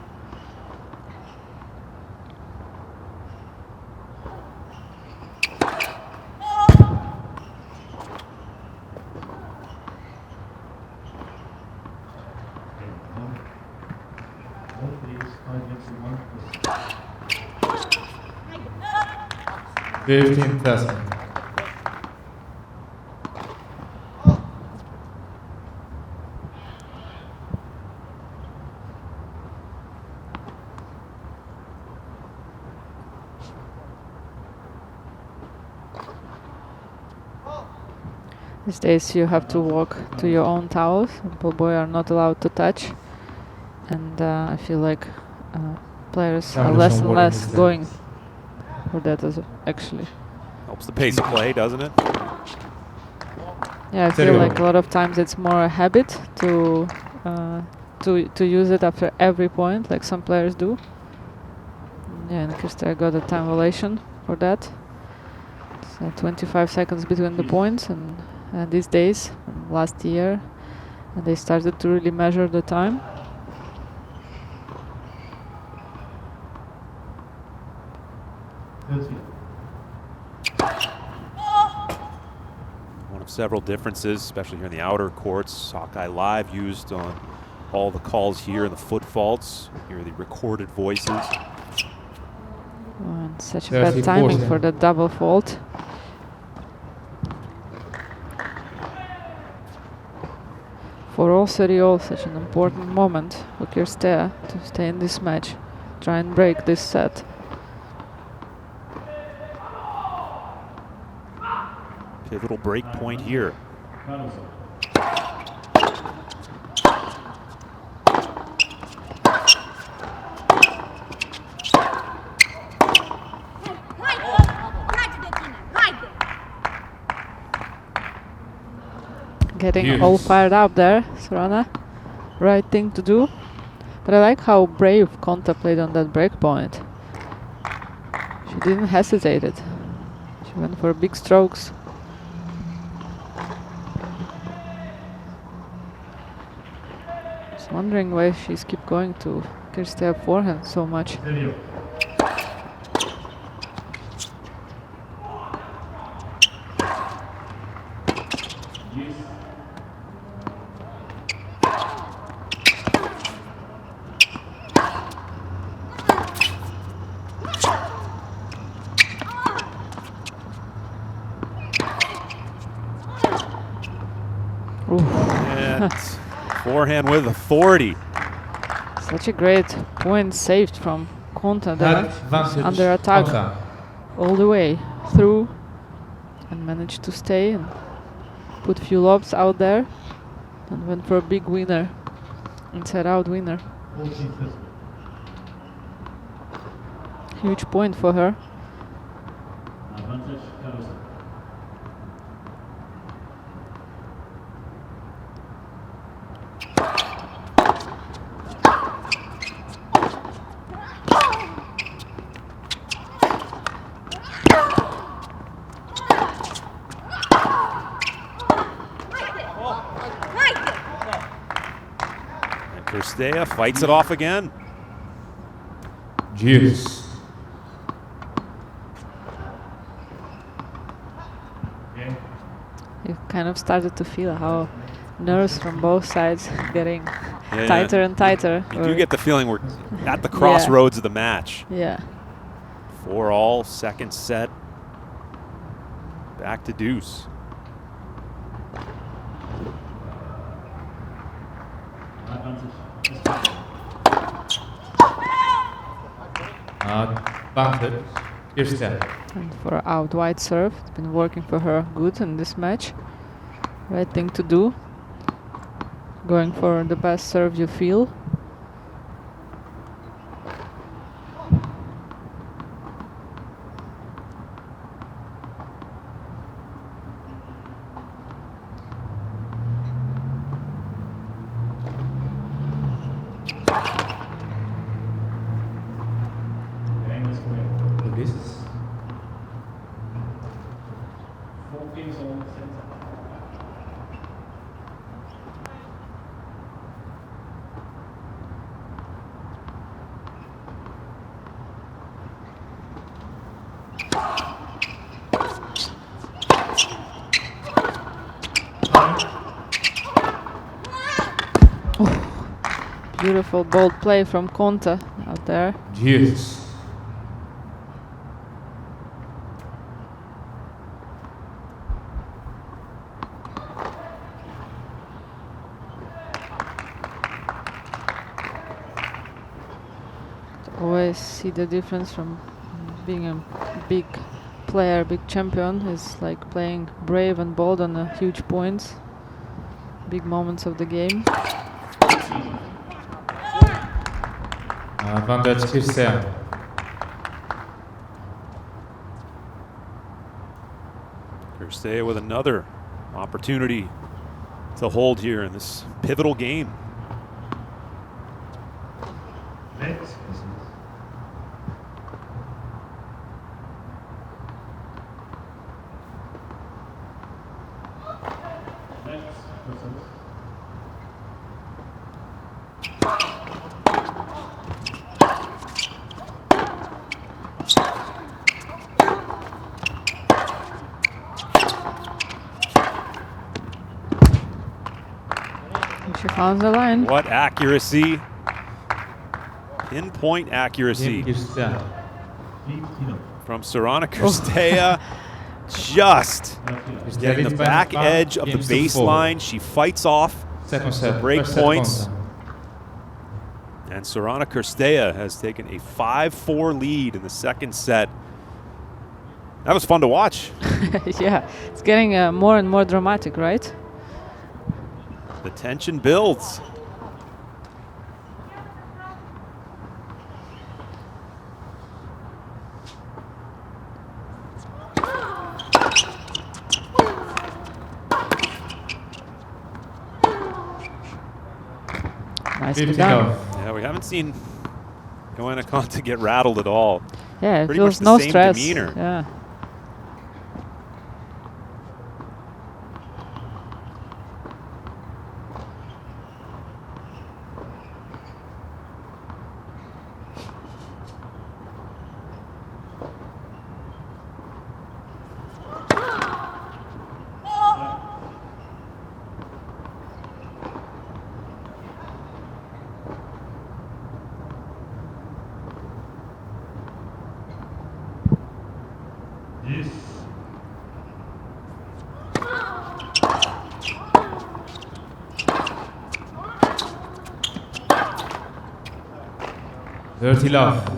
Fifteen thousand. These days you have to walk to your own towels. Ball boy are not allowed to touch, and I feel like players are less and less going for that as actually. Helps the pace of play, doesn't it? Yeah, I feel like a lot of times it's more a habit to use it after every point, like some players do. Yeah, and Cirstea got a time violation for that. So 25 seconds between the points, and these days, last year, and they started to really measure the time. One of several differences, especially here in the outer courts. Hawkeye Live used on all the calls here and the foot faults. Here the recorded voices. Oh, and such a bad timing for the double fault. For all Serial, such an important moment for Cirstea to stay in this match, try and break this set. Pivotal break point here. Getting all fired up there, Sorana. Right thing to do. But I like how brave Konta played on that break point. She didn't hesitate it. She went for big strokes. Just wondering why she's keep going to Cirstea forehand so much. And forehand with authority. Such a great point saved from Konta there. Under attack all the way through and managed to stay and put few lobs out there and went for a big winner, inside out winner. huge point for her. And Cirstea fights it off again. Juice. You kind of started to feel how nerves from both sides getting tighter and tighter. You do get the feeling we're at the crossroads of the match. Yeah. 4-all, second set. Back to deuce. Advantage. Cirstea. And for out wide serve, it's been working for her good in this match. Right thing to do. Going for the best serve you feel. Release. Beautiful bold play from Konta out there. Juice. Always see the difference from being a big player, big champion, is like playing brave and bold on the huge points, big moments of the game. Advantage Cirstea. Cirstea with another opportunity to hold here in this pivotal game. She found the line. What accuracy. Pinpoint accuracy Cirstea. from Sorana Cirstea. Just getting the back edge of the baseline. She fights off Second the set. break First set points. Konta. And Sorana Cirstea has taken a 5-4 lead in the second set. That was fun to watch. Yeah, it's getting more and more dramatic, right? The tension builds. Nicely 50 done. love. Yeah, we haven't seen Johanna Konta get rattled at all. Yeah, it Pretty much feels the no same stress. demeanor. Yeah. Yes. Dirty love.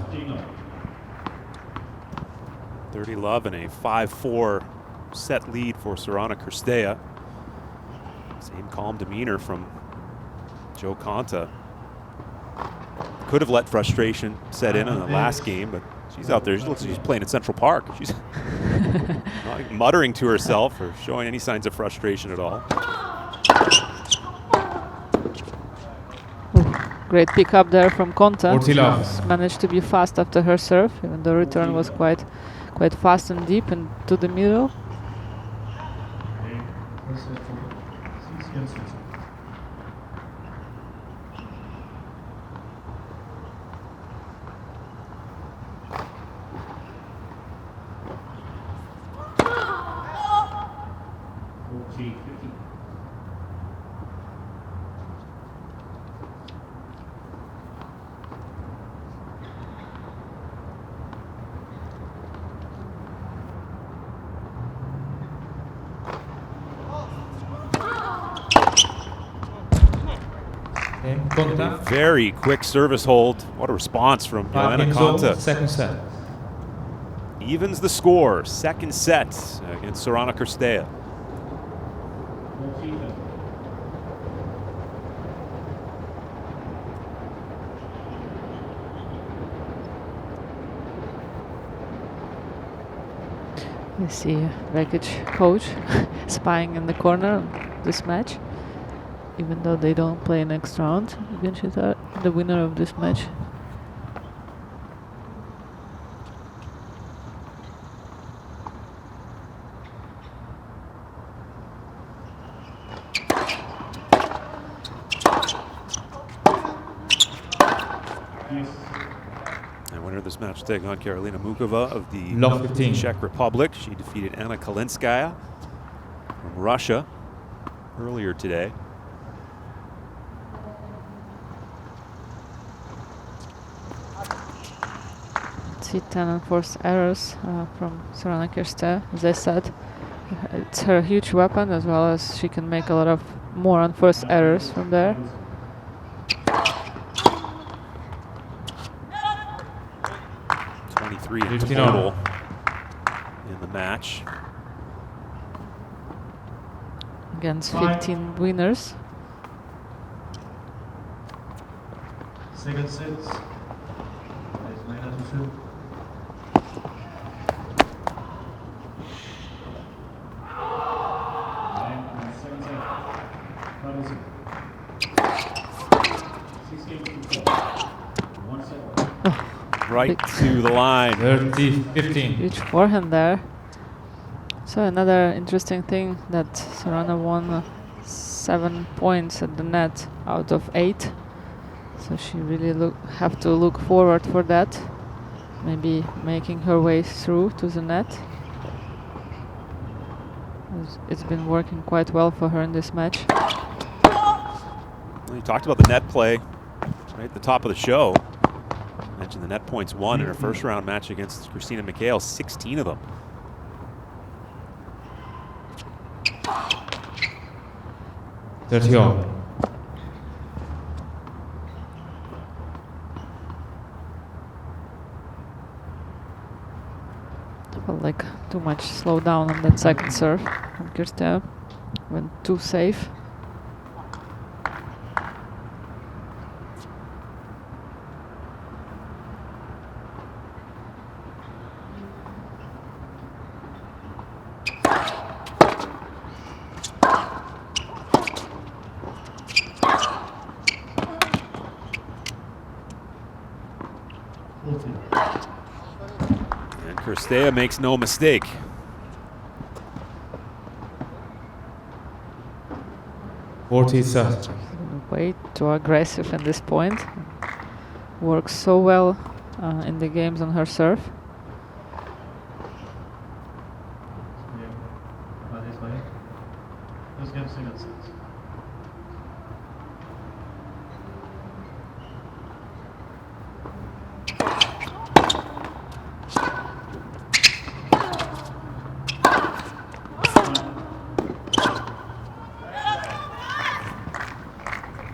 30 love and a 5-4 set lead for Sorana Cirstea. Same calm demeanor from Konta. Could have let frustration set in the last game, but She's out there. She looks like she's playing in Central Park. She's not muttering to herself or showing any signs of frustration at all. Great pick up there from Konta. 40 love. She's managed to be fast after her serve, even though return was quite fast and deep and to the middle. Konta. Very quick service hold. What a response from Johanna Konta. Second set. Evens the score. Second set against Sorana Cirstea. You see Vekic coach spying in the corner of this match. Even though they don't play next round, Gunchita, the winner of this match. And winner of this match will take on Karolina Mukova of the Love 15. Czech Republic. She defeated Anna Kalinskaya from Russia earlier today. See 10 unforced errors from Sorana Cirstea. As I said, it's her huge weapon, as well as she can make a lot of more unforced errors from there. Three in total in the match. Against 15 winners. Second set. Right to the line. 30-15. Huge forehand there. So another interesting thing that Sorana won 7 points at the net out of 8. So she really have to look forward for that. Maybe making her way through to the net. It's been working quite well for her in this match. Well, you talked about the net play right at the top of the show. Mentioned the net points won in her first round match against Christina Mikhail, 16 of them. Well, like too much slow down on that second serve from Cirstea. Went too safe. And Cirstea makes no mistake. Way too aggressive at this point. Works so well in the games on her serve.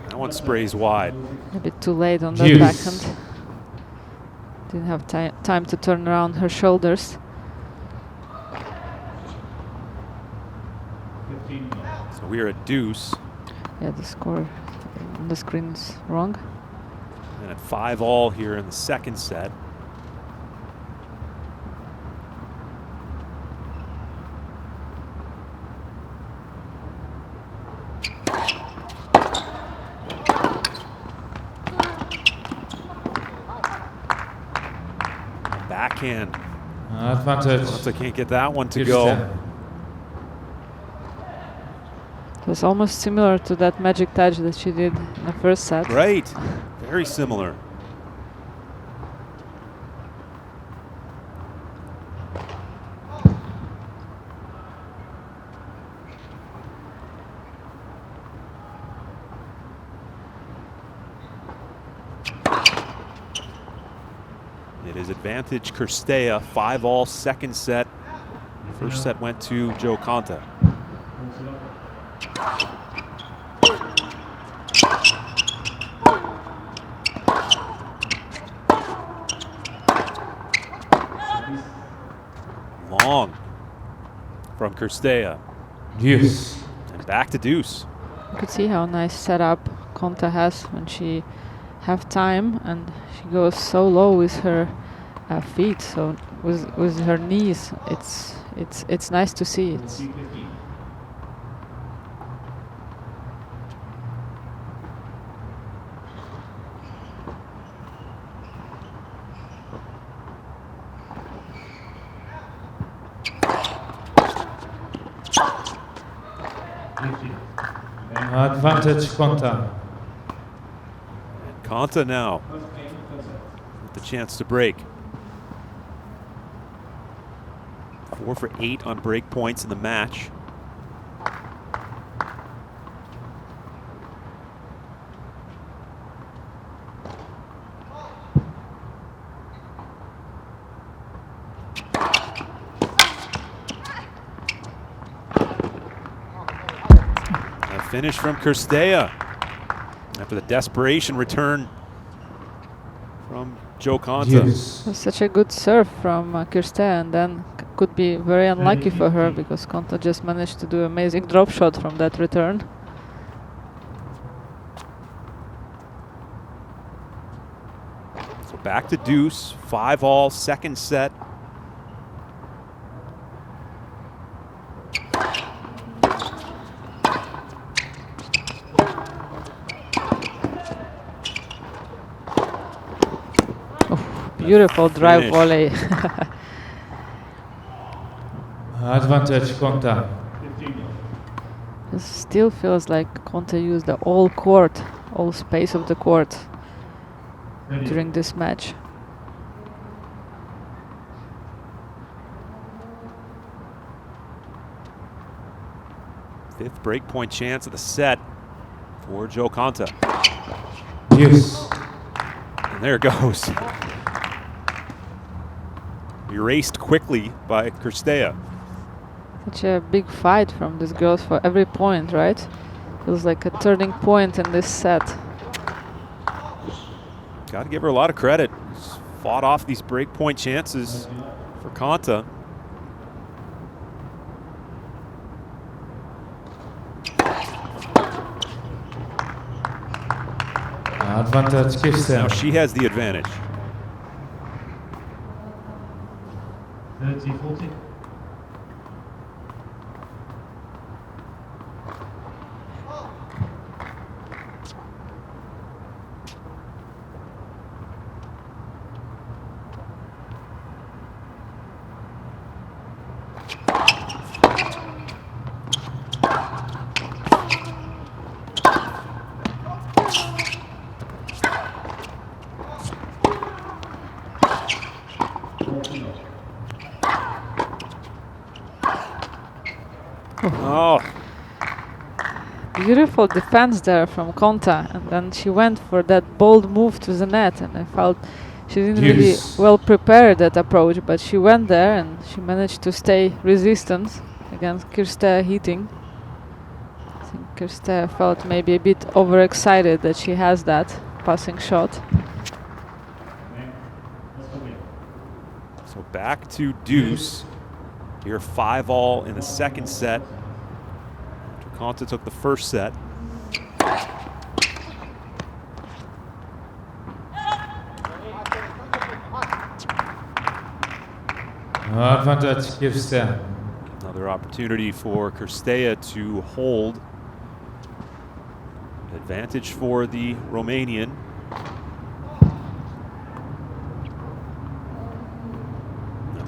That one sprays wide. A bit too late on that backhand. Didn't have time to turn around her shoulders. So we are at deuce. Yeah, the score on the screen is wrong. And at 5-all here in the second set. backhand. Advantage. Konta can't get that one to go. Cirstea. It was almost similar to that magic touch that she did in the first set. Right, very similar. It is advantage Cirstea, 5-all second set. First set went to Jo Konta. Long from Cirstea. Deuce. And back to deuce. You could see how nice setup Konta has when she have time, and she goes so low with her feet, so with her knees. It's nice to see. It's Advantage Konta. And Konta now with the chance to break. 4 for 8 on break points in the match. A finish from Cirstea after the desperation return from Jo Konta. Deuce. It was such a good serve from Cirstea, and then could be very unlucky for her because Konta just managed to do amazing drop shot from that return. So back to deuce, 5-all second set. Beautiful drive finish. volley. Advantage Konta. It still feels like Konta used the all court, all space of the court during this match. Fifth break point chance of the set for Jo Konta. Deuce. And there it goes. Erased quickly by Cirstea. Such a big fight from these girls for every point, right? Feels like a turning point in this set. Got to give her a lot of credit. She's fought off these break point chances for Konta. Advantage Now Cirstea. she has the advantage. 30-40. Oh, Beautiful defense there from Konta, and then she went for that bold move to the net, and I felt she didn't really Yes. well prepare that approach, but she went there and she managed to stay resistant against Cirstea hitting. I think Cirstea felt maybe a bit overexcited that she has that passing shot. so back to deuce. Here 5-all in the second set. Konta took the first set. Advantage Cirstea. Another opportunity for Cirstea to hold. Advantage for the Romanian.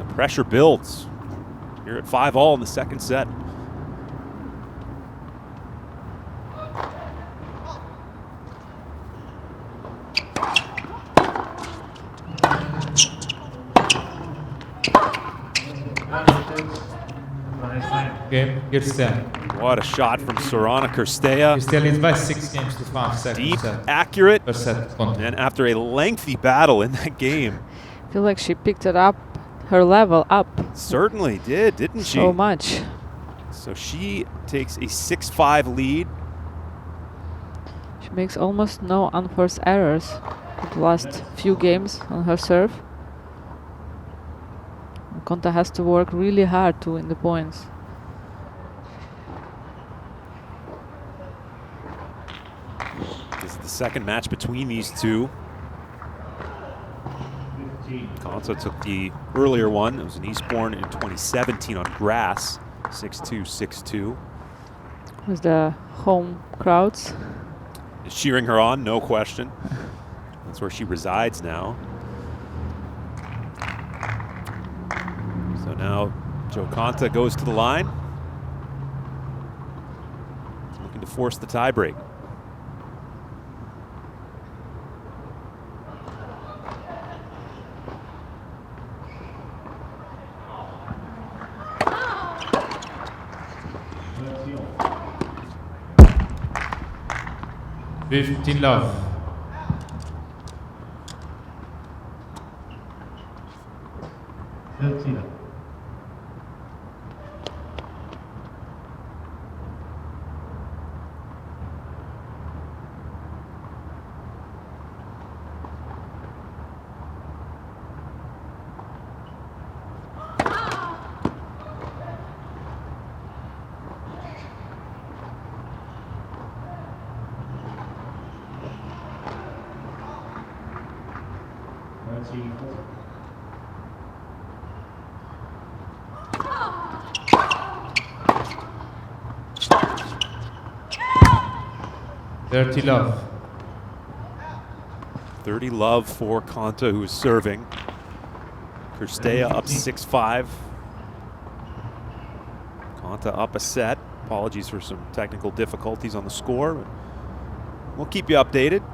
The pressure builds. Here at 5-all in the second set. Game, Cirstea. What a shot from Sorana Cirstea. Cirstea leads by 6 games to 5 second Deep, set. accurate, First set, Konta. and after a lengthy battle in that game. I feel like she picked it up, her level up Certainly did, didn't she? so much. So she takes a 6-5 lead. She makes almost no unforced errors in the last few games on her serve. And Konta has to work really hard to win the points. This is the second match between these two. 15. Konta took the earlier one. It was in Eastbourne in 2017 on grass. 6-2, 6-2. With the home crowds. Is cheering her on, no question. That's where she resides now. So now Jo Konta goes to the line. Looking to force the tiebreak. Thirty. 15 love. Thirty love. 30 love for Konta, who is serving. Cirstea up 6-5. Konta up a set. Apologies for some technical difficulties on the score. But we'll keep you updated.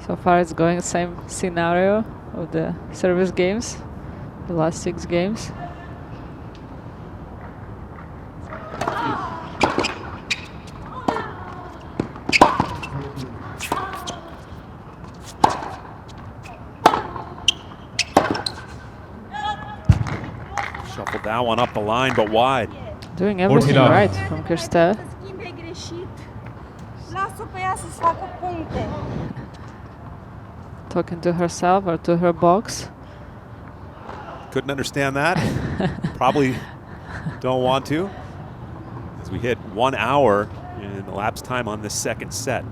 So far it's going the same scenario of the service games, the last 6 games. Shuffled that one up the line, but wide. Doing everything love. right from Cirstea. Schimb e greșit. Lasă-o pe ea să-ți facă puncte. Talking to herself or to her box. Couldn't understand that. Probably don't want to, as we hit 1 hour in elapsed time on this second set.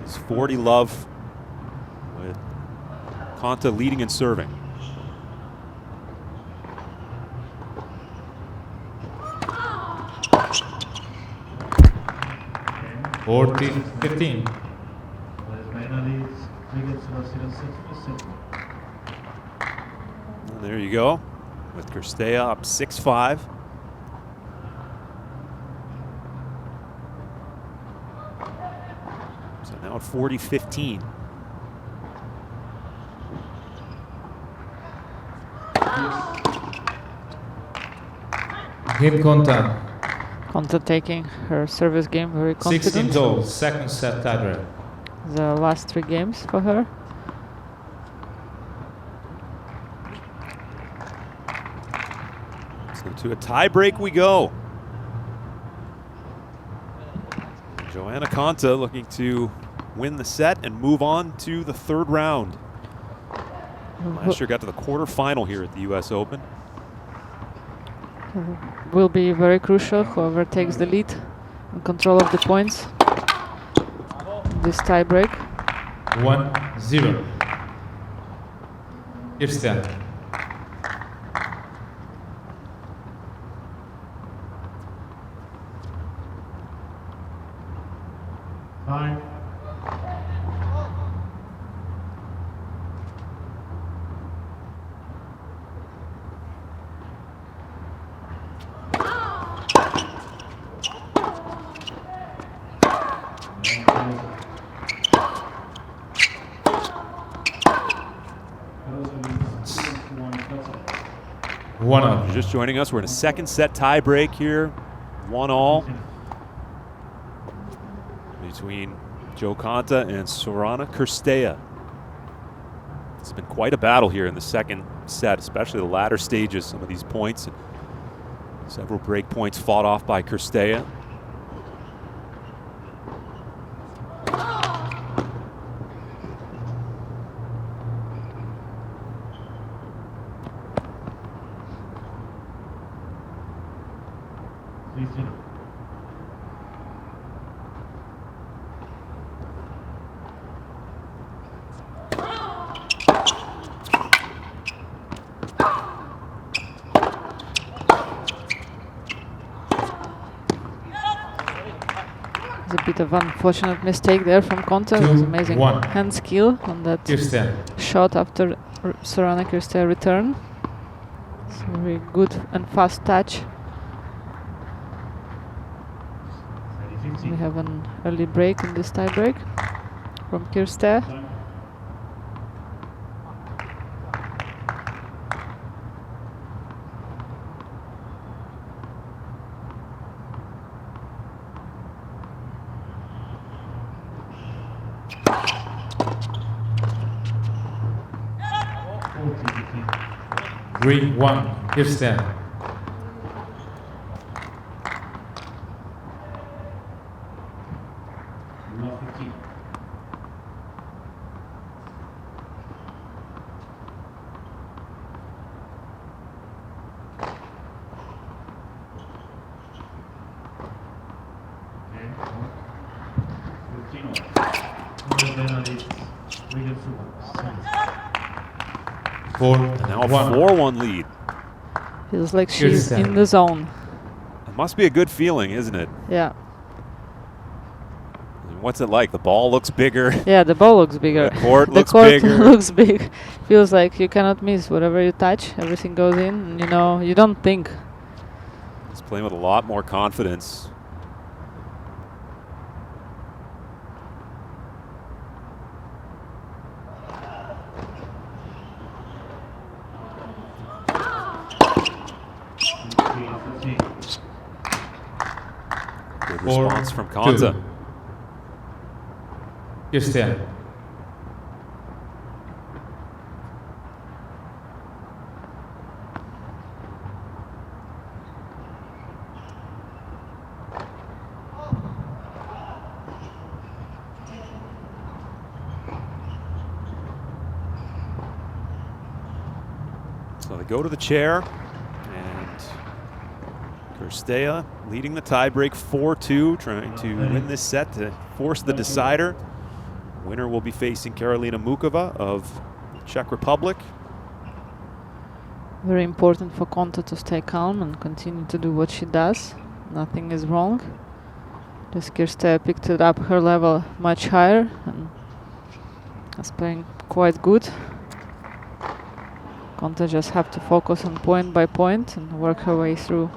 It's 40 love with Konta leading and serving. Forty, 15. And there you go, with Cirstea up 6-5. So now at 40-15. Game Konta. Konta taking her service game very 16 confident. all. Second set tiebreak. The last 3 games for her. So to a tie-break we go. Johanna Konta looking to win the set and move on to the 3rd round. Last year got to the quarterfinal here at the US Open. Will be very crucial, whoever takes the lead and control of the points. This tie break. 1-0. Cirstea. 5. One If all. you're just joining us, we're in a second set tie break here. 1-all between Johanna Konta and Sorana Cirstea. It's been quite a battle here in the second set, especially the latter stages, some of these points. And several break points fought off by Cirstea. It's a bit of unfortunate mistake there from Konta. It was amazing 2-1. hand skill on that Cirstea. shot after Sorana Cirstea return. It's a very good and fast touch. We have an early break in this tie break from Cirstea. Three, one. Cirstea. Four, And now a one. 4-1 lead. Feels like she's Cirstea. in the zone. It must be a good feeling, isn't it? Yeah. I mean, what's it like? The ball looks bigger. Yeah, the ball looks bigger. The court The looks court bigger. looks big. Feels like you cannot miss. Whatever you touch, everything goes in. And you know, you don't think. He's playing with a lot more confidence. Good response from Konta. Cirstea. So they go to the chair, and Cirstea leading the tiebreak 4-2, trying to win this set to force the decider. Winner will be facing Karolina Mukova of the Czech Republic. Very important for Konta to stay calm and continue to do what she does. Nothing is wrong. Just Cirstea picked it up her level much higher and is playing quite good. Konta just have to focus on point by point and work her way through.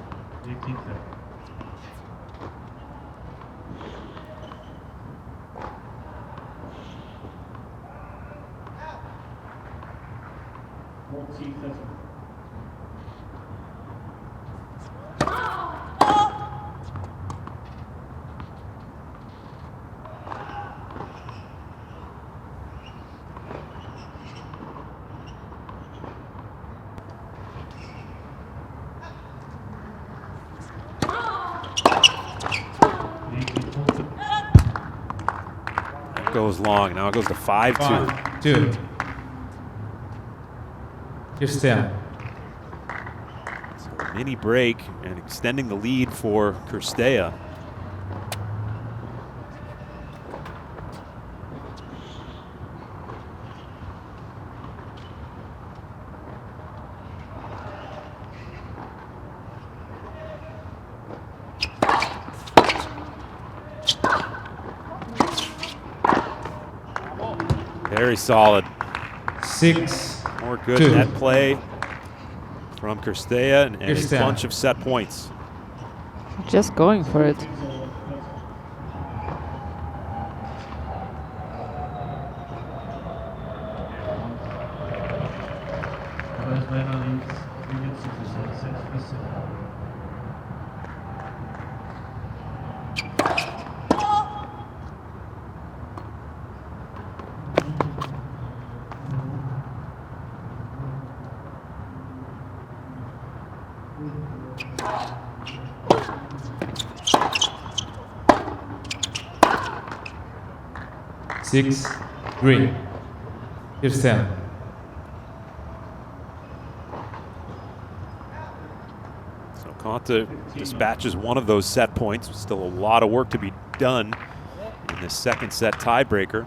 Goes long. Now it goes to 5-2. 5-2. Cirstea. So a mini break and extending the lead for Cirstea. Very solid. 6, More good 2. net play from Cirstea and a Cirstea. bunch of set points. Just going for it. Quarterfinals, 3 minutes 66 for set. Six, 3. Cirstea. So Konta dispatches one of those set points. Still a lot of work to be done in this second set tiebreaker.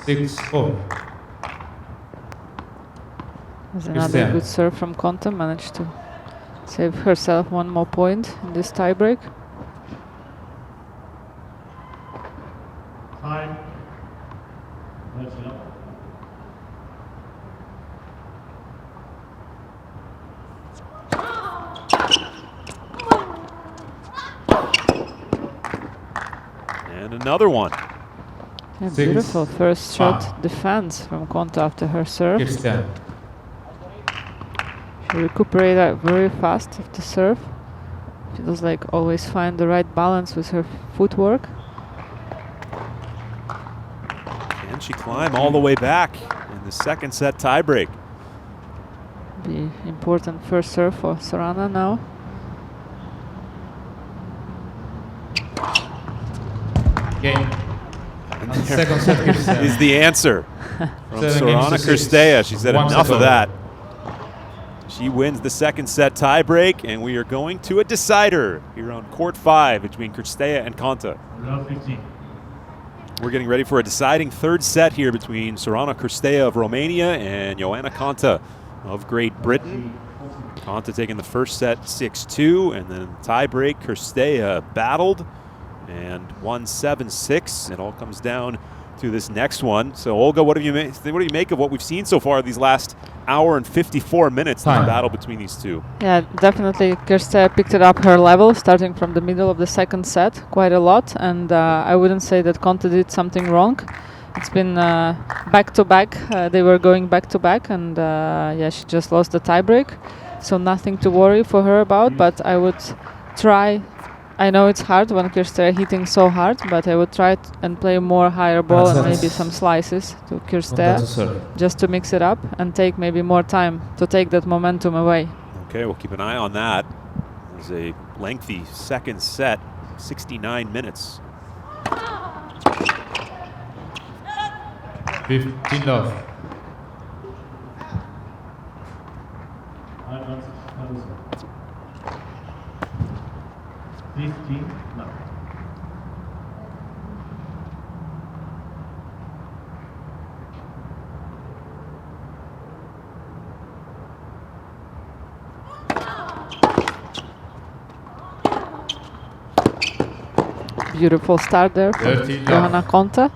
Six, 4. There's another Cirstea. good serve from Konta. Managed to save herself one more point in this tiebreak. Time. That's it. And another one. Yeah, 6, beautiful first shot 5. defense from Konta after her serve. Cirstea. She recuperated very fast after serve. She does like always find the right balance with her footwork. Can she climb all the way back in the second set tiebreak? The important first serve for Sorana now. Game. And And there second set, Cirstea. is the answer from 7 games Sorana to 6. Cirstea. She said One enough set of over. that. She wins the second set tiebreak, and we are going to a decider here on court 5 between Cirstea and Konta. Round 15. We're getting ready for a deciding third set here between Sorana Cirstea of Romania and Johanna Konta of Great Britain. Konta taking the first set 6-2, and then tiebreak Cirstea battled and won 7-6. It all comes down to this next one. So Olga, what do you make of what we've seen so far these last hour and 54 minutes in the Time. battle between these two? Yeah, definitely Cirstea picked it up her level starting from the middle of the second set quite a lot, and I wouldn't say that Konta did something wrong. It's been back to back. They were going back to back, and yeah, she just lost the tiebreak. So nothing to worry for her about, but I would try. I know it's hard when Cirstea hitting so hard, but I would try and play more higher ball and maybe some slices to Konta to Cirstea serve. just to mix it up and take maybe more time to take that momentum away. Okay, we'll keep an eye on that. It was a lengthy second set, 69 minutes. 15 love. 15. No. Beautiful start there from 13 Johanna love. Konta.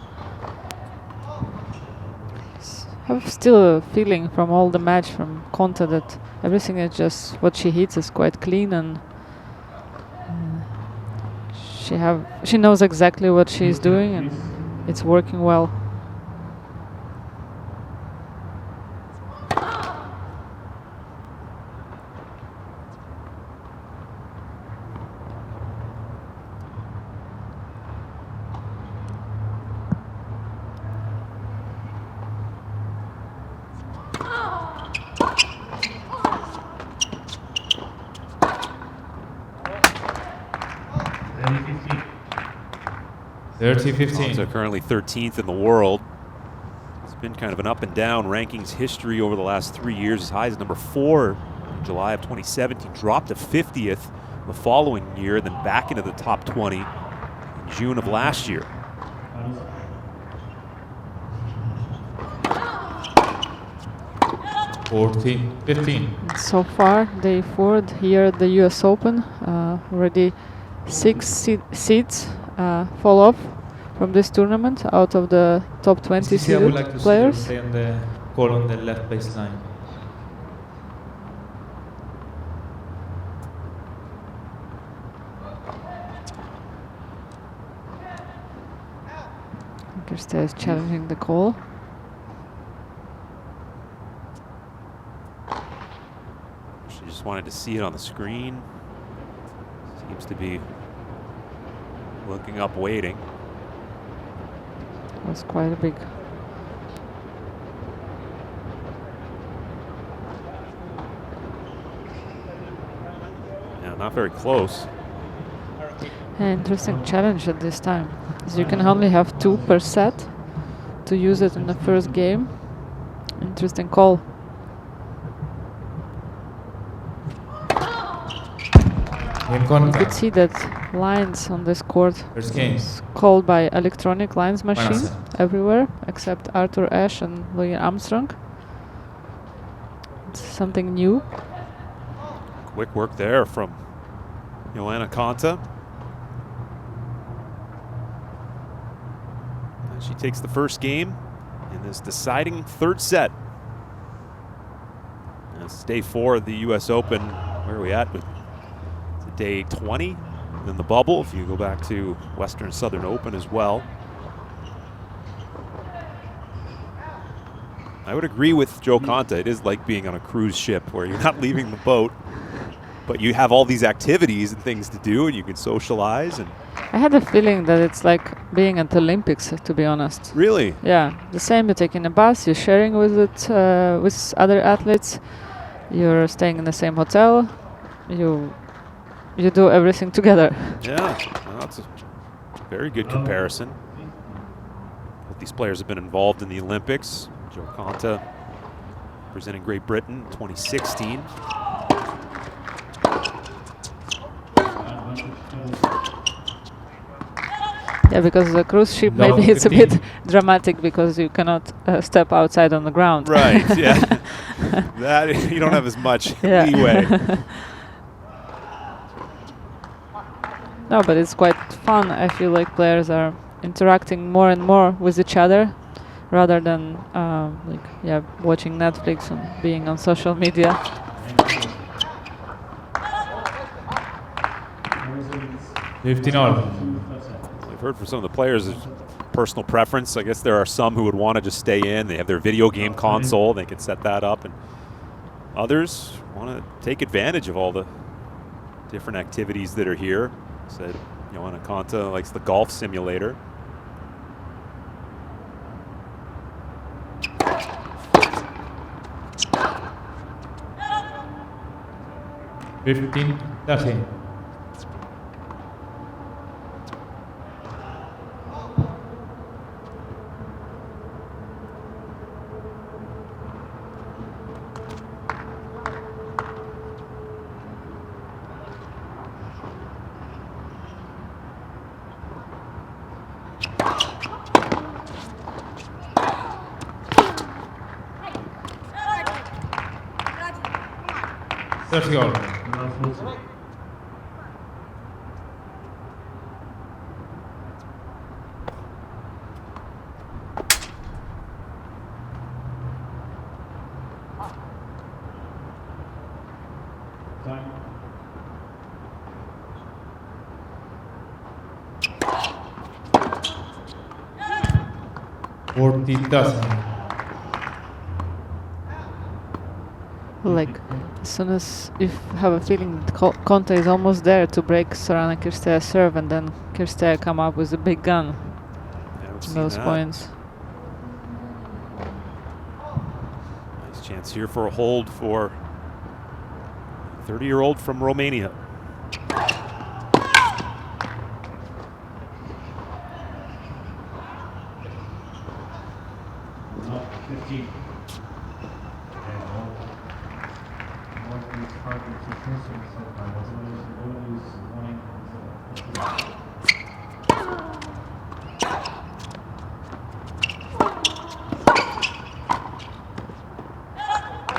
I have still a feeling from all the match from Konta that everything is just what she hits is quite clean, and she knows exactly what she's doing and it's working well. Ready, 15. 30-15. So currently 13th in the world. It's been kind of an up and down rankings history over the last 3 years. As high as number 4 in July of 2017, dropped to 50th the following year, then back into the top 20 in June of last year. Rallies. 14-15. So far, day 4 here at the US Open, already 6 seeds fall off from this tournament out of the top 20 STC, I would seeded like to players. see you stay on the call on the left baseline. Cirstea is challenging the call. She just wanted to see it on the screen. Seems to be looking up, waiting. Was quite a big. Yeah, not very close. Interesting challenge at this time. As you can only have 2 per set to use it in the first game. Interesting call. Game You contact. could see that lines on this court First game. is called by electronic lines machine set. everywhere except Arthur Ashe and Louis Armstrong. It's something new. Quick work there from Johanna Konta. And she takes the first game in this deciding third set. And it's day 4 of the US Open. Where are we at? With day 20 in the bubble, if you go back to Western Southern Open as well. I would agree with Joe Konta. It is like being on a cruise ship where you're not leaving the boat, but you have all these activities and things to do, and you can socialize. And I had a feeling that it's like being at the Olympics, to be honest. really, Yeah, the same. You're taking a bus, you're sharing with it with other athletes, you're staying in the same hotel, you do everything together. yeah, well, that's a very good comparison. Both these players have been involved in the Olympics. Joe Konta representing Great Britain in 2016. Yeah, because the cruise ship No, maybe it's a 15. bit dramatic because you cannot step outside on the ground. Right, yeah. That, you don't have as much Yeah. leeway. No, but it's quite fun. I feel like players are interacting more and more with each other rather than watching Netflix and being on social media. 15-all. We've heard from some of the players it's personal preference. I guess there are some who would want to just stay in. They have their video game console. They can set that up. And others want to take advantage of all the different activities that are here. Said Johanna Konta likes the golf simulator. Fifteen, 13. Let's go. Time. 40,000. Like, as soon as you have a feeling that Konta is almost there to break Sorana Cirstea's serve, and then Cirstea come up with a big gun. Yeah, we've seen Those that. points. Nice chance here for a hold for 30-year-old from Romania. Not 15.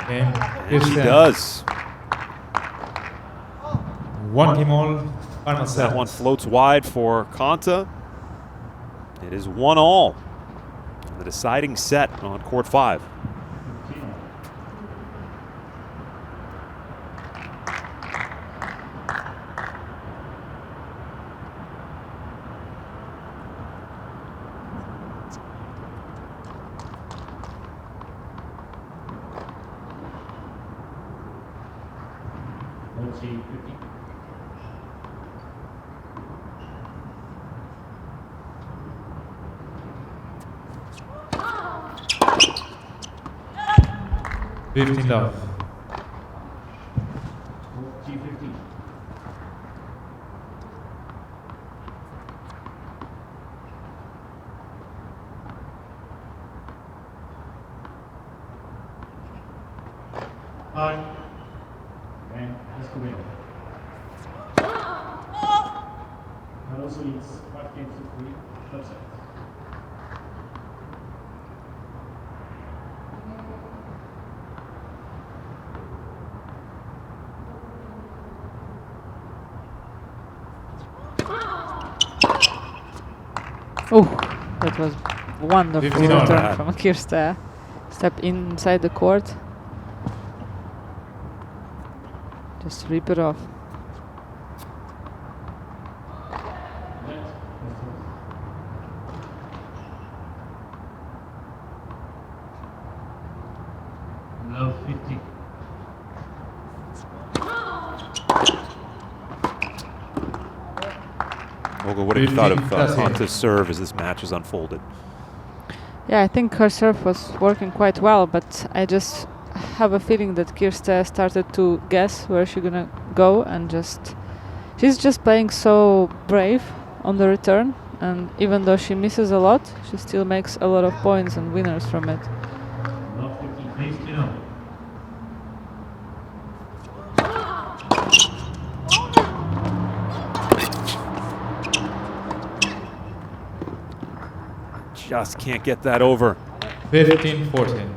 Game. And she Cirstea. does. 1 game all. Final set. That one floats wide for Konta. It is 1-all. The deciding set on court 5. 15 all. Let's see, 50. Love. 50. Five. And let's go in. And also it's 5 games to 3. That's it. Oh, that was wonderful 15 all. return from Cirstea. Step inside the court. Just rip it off. Love 50. Olga, what have you thought of 15. Konta's serve as this match has unfolded? Yeah, I think her serve was working quite well, but I just have a feeling that Cirstea started to guess where she's gonna go, and she's just playing so brave on the return, and even though she misses a lot, she still makes a lot of points and winners from it. Love 50. Please, Tino. Just can't get that over. 15-14.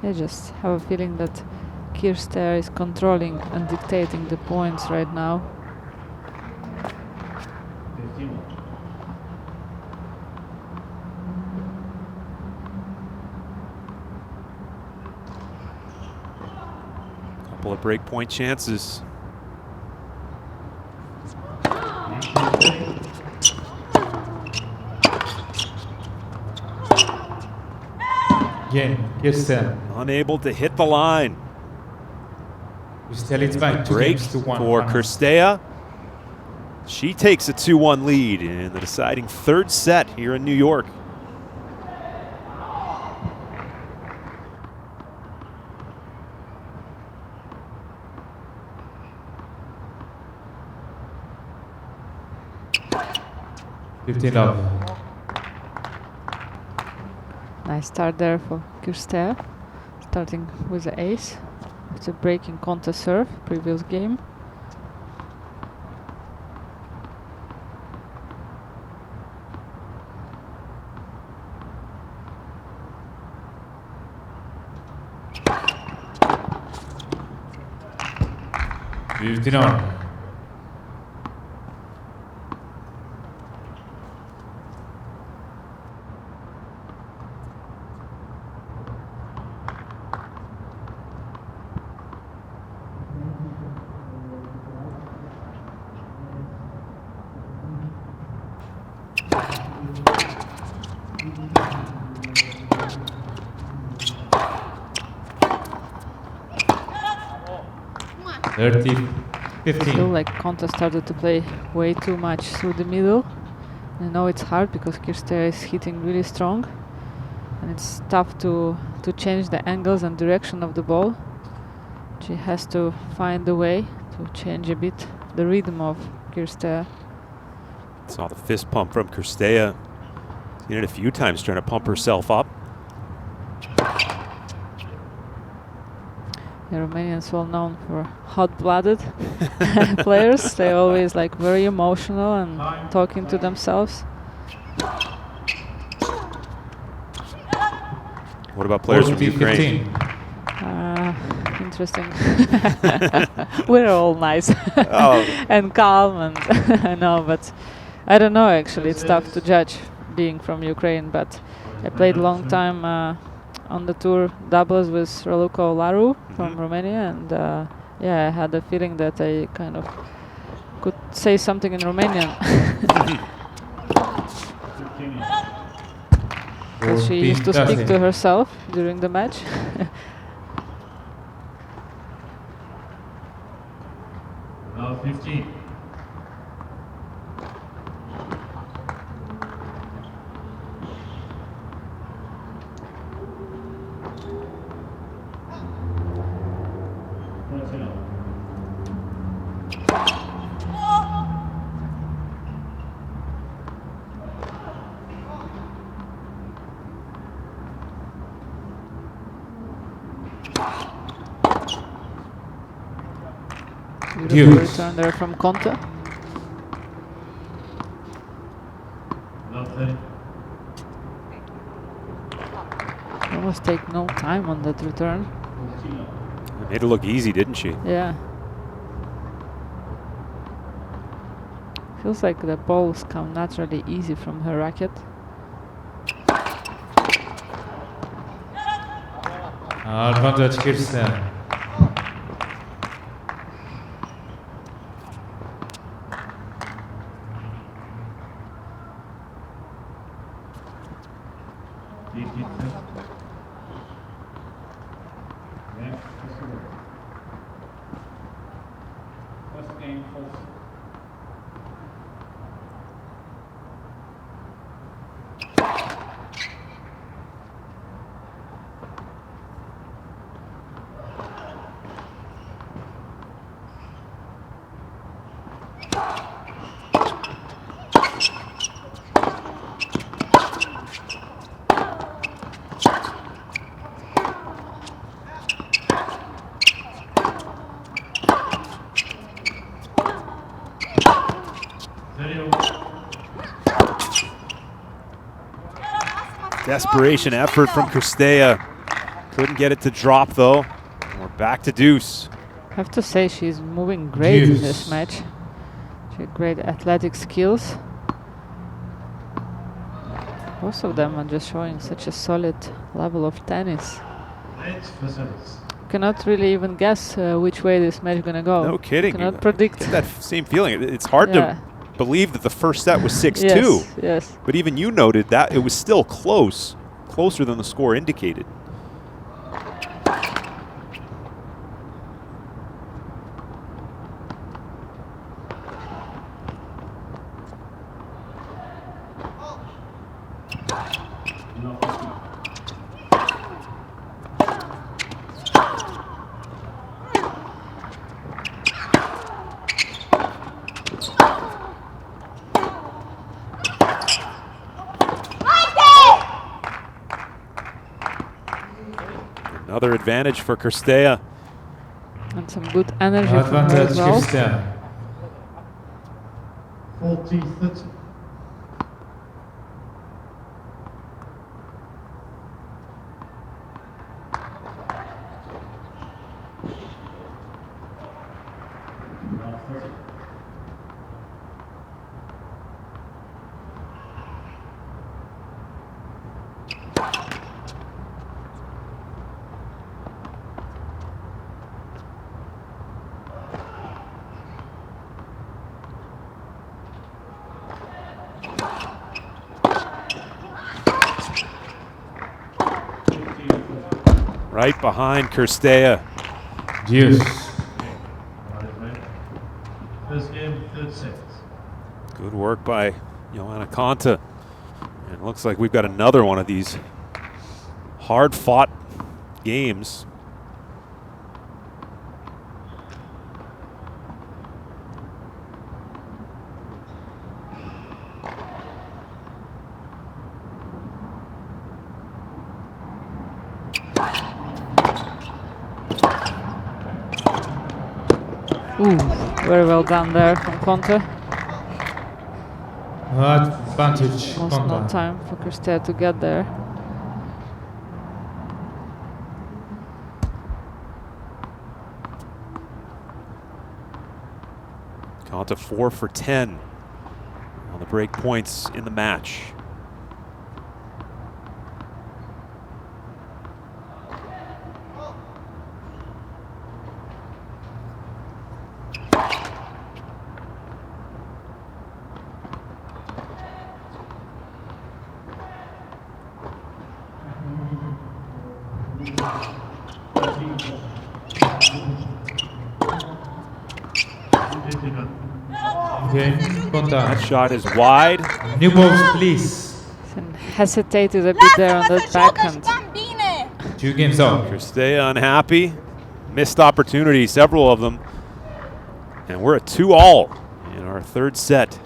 I just have a feeling that Cirstea is controlling and dictating the points right now. 15. Couple of break point chances. Game. Cirstea. Unable to hit the line. Cirstea leads by 2 Break games to 1. for Final. Cirstea. She takes a 2-1 lead in the deciding third set here in New York. Love. Nice start there for Cirstea, starting with the ace. It's a breaking Konta serve, previous game. $15. 30-15. Feel like Konta started to play way too much through the middle. I know it's hard because Cirstea is hitting really strong, and it's tough to change the angles and direction of the ball. She has to find a way to change a bit the rhythm of Cirstea. Saw the fist pump from Cirstea. Seen it a few times trying to pump herself up. The Romanians well known for hot-blooded players. They always like very emotional and talking to themselves. What about players from 40, Ukraine? 15. Interesting. We're all nice Oh. and calm, and I know, but I don't know. Actually, it's tough to judge being from Ukraine. But I played a long time on the tour doubles with Raluca Laru from Romania, and yeah, I had a feeling that I kind of could say something in Romanian. Because she used to speak to herself during the match. Now 15. Beautiful return there from Konta. Almost take no time on that return. Made it look easy, didn't she? Yeah. Feels like the balls come naturally easy from her racket. Advantage Cirstea. Desperation effort from Cirstea. Couldn't get it to drop though. We're back to deuce. I have to say she's moving great in this match. She had great athletic skills. Both of them are just showing such a solid level of tennis. Cannot really even guess which way this match is gonna go. No kidding. Cannot predict. Get that same feeling. It's hard to believe that the first set was 6-2. Yes, yes. But even you noted that it was still close, closer than the score indicated. Another advantage for Cirstea. And some good energy from her as well. 40-30. Right behind Cirstea. Deuce. First game, third set. Good work by Johanna Konta. And it looks like we've got another one of these hard-fought games. Ooh, very well done there from Konta. Advantage Almost no Konta. time for Cirstea to get there. Konta 4 for 10 on the break points in the match. Okay, That Konta. shot is wide. New balls, please. And hesitated a bit there on that backhand. 2 games out. Cirstea unhappy. Missed opportunity, several of them. And we're at 2-all in our third set.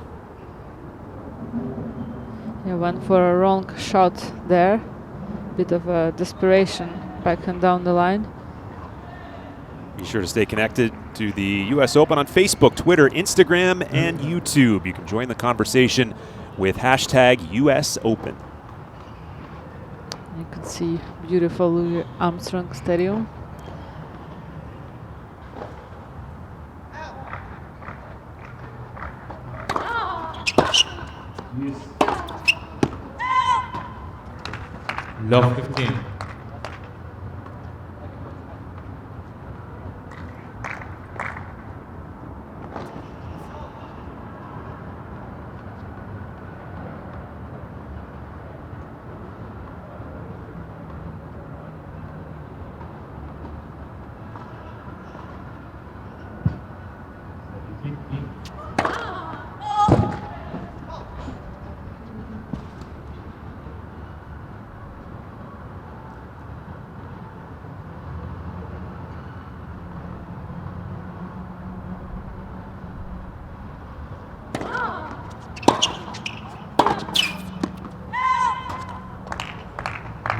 He went for a wrong shot there. Bit of a desperation backhand down the line. Be sure to stay connected to the US Open on Facebook, Twitter, Instagram, and YouTube. You can join the conversation with hashtag US Open. You can see beautiful Louis Armstrong Stadium. Love 15.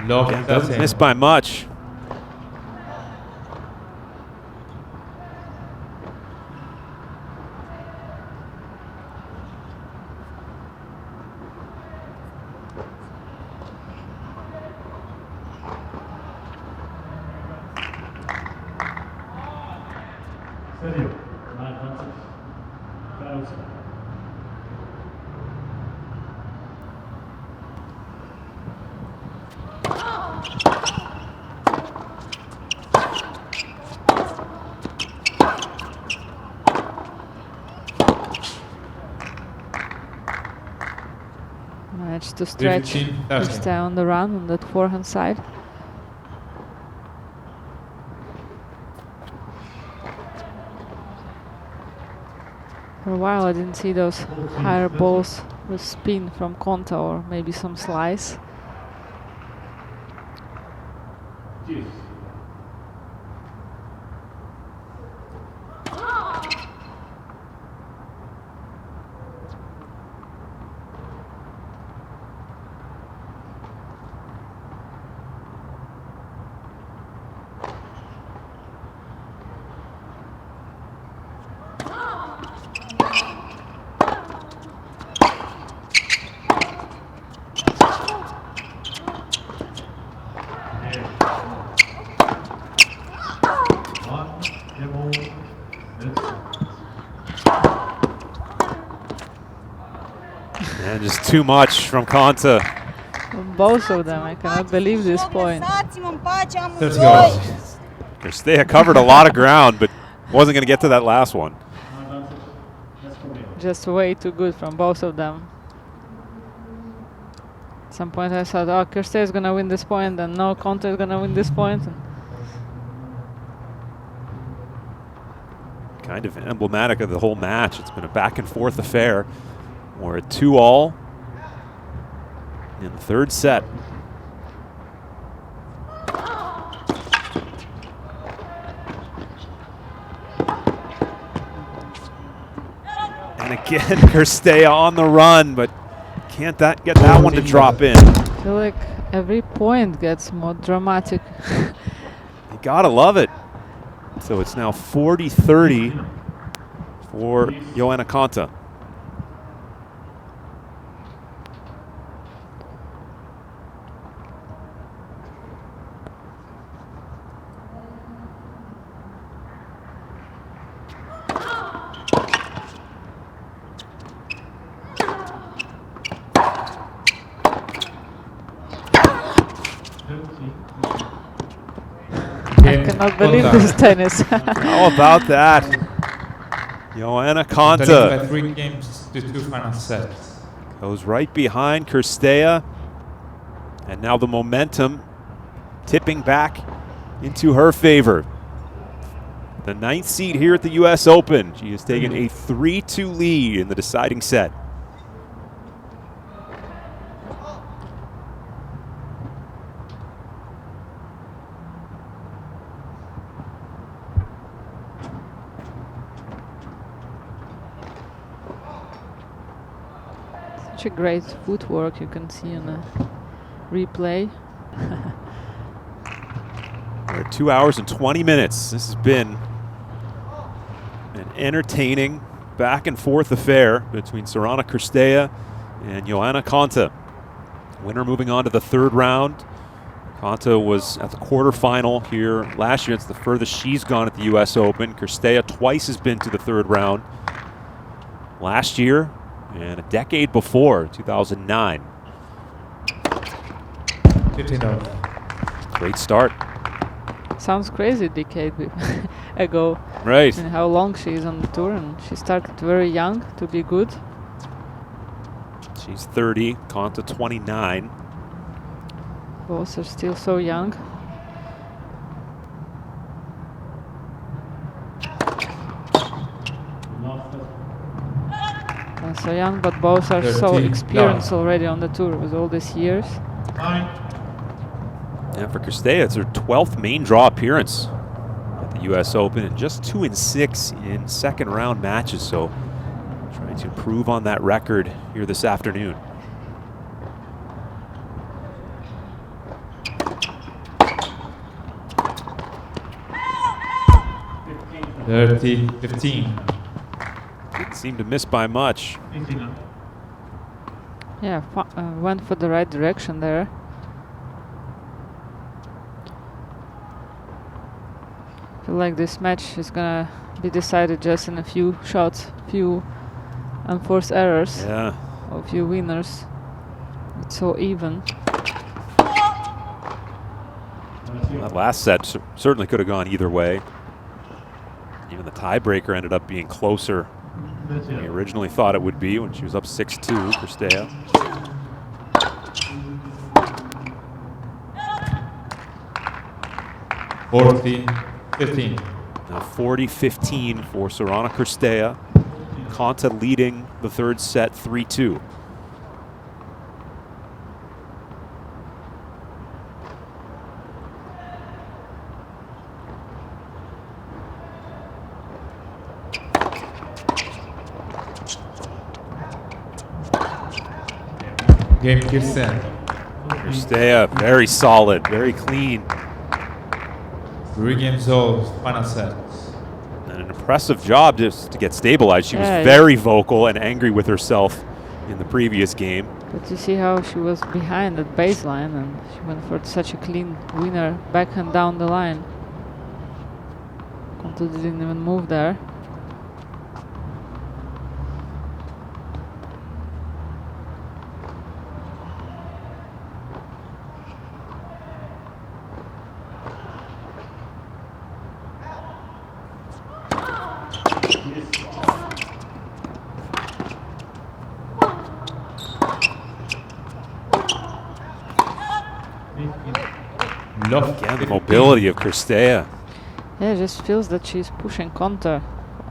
Love Again, doesn't 13. miss by much. Sergio, 900. Thousand. Managed to stretch 15,000. Cirstea on the run on that forehand side. For a while I didn't see those higher balls with spin from Konta or maybe some slice. Cheers. And just too much from Konta. From both of them, I cannot believe this point. 30 yards. Cirstea covered a lot of ground, but wasn't going to get to that last one. Just way too good from both of them. At some point I thought, oh, Cirstea is gonna win this point, and no, Konta is gonna win this point. Kind of emblematic of the whole match. It's been a back and forth affair. We're at 2-all in the third set. And again, Cirstea on the run, but can't get that one to drop in. I feel like every point gets more dramatic. You gotta love it. So it's now 40-30 for Johanna Konta. I cannot believe this tennis. How about that? Johanna Konta Konta by 3 games to 2 final sets. goes right behind Cirstea. And now the momentum tipping back into her favor. The 9th seed here at the US Open. She has taken a 3-2 lead in the deciding set. Such a great footwork you can see on the replay. We're at 2 hours and 20 minutes. This has been an entertaining back and forth affair between Sorana Cirstea and Johanna Konta. Winner moving on to the 3rd round. Konta was at the quarterfinal here last year. It's the furthest she's gone at the US Open. Cirstea twice has been to the 3rd round last year and a decade before, 2009. 15-0. Great start. Sounds crazy, a decade ago. Right. And how long she is on the tour, and she started very young to be good. She's 30, Konta 29. Both are still so young. So young, but both are so 13, experienced no. already on the tour with all these years. And for Cirstea, it's her 12th main draw appearance at the US Open and just 2-6 in 2nd round matches. So trying to improve on that record here this afternoon. Dirty 15. Didn't seem to miss by much. Yeah, went for the right direction there. I feel like this match is gonna be decided just in a few shots, few unforced errors, Yeah. or few winners. It's so even. That last set certainly could have gone either way. Even the tiebreaker ended up being closer than we originally thought it would be when she was up 6-2, Cirstea. Forty 15. Now 40-15 for Sorana Cirstea. Konta leading the 3rd set 3-2. Game Kirsten. Cirstea, very solid, very clean. 3 games old, final set. And an impressive job just to get stabilized. She was Yeah, very vocal and angry with herself in the previous game. But you see how she was behind at baseline, and she went for such a clean winner backhand down the line. Konta didn't even move there. Again, the mobility of Cirstea. Yeah, it just feels that she's pushing Konta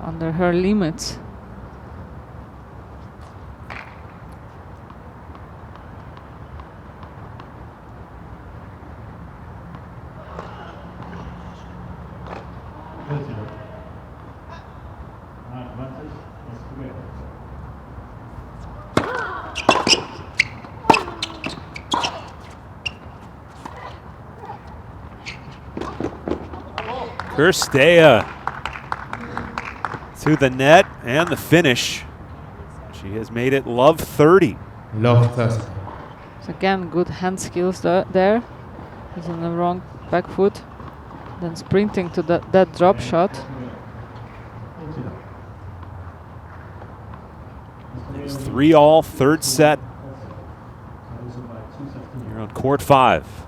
under her limits. Cirstea to the net and the finish. She has made it love 30. Love 30. So again, good hand skills there. He's on the wrong back foot. Then sprinting to that drop shot. It's 3-all, 3rd set. Here on court 5.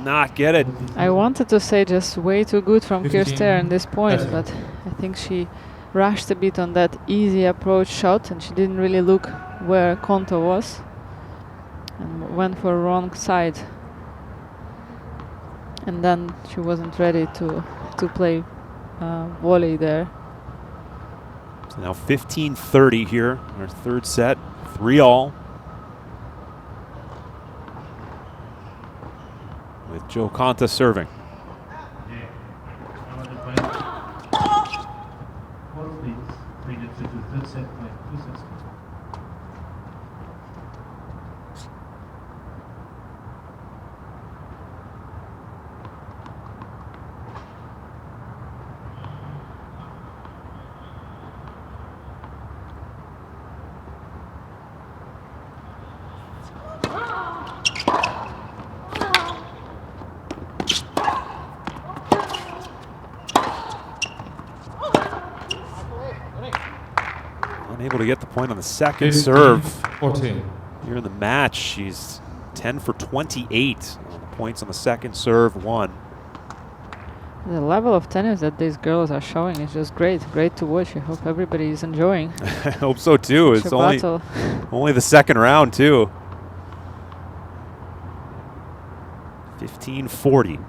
not get it. I wanted to say just way too good from 15, Cirstea in this point, 30. but I think she rushed a bit on that easy approach shot and she didn't really look where Konta was and went for wrong side. And then she wasn't ready to play volley there. So now 15-30 here, our third set, 3-all. With Joe Konta serving. Yeah. Now the point. Four fleets. Needed to do third set point. 2 sets. Unable to get the point on the second 15, serve. 14. Here in the match, she's 10 for 28 on the points on the second serve, 1. The level of tennis that these girls are showing is just great. Great to watch. I hope everybody is enjoying. I hope so too. such It's a battle. only the second round too. 15-40.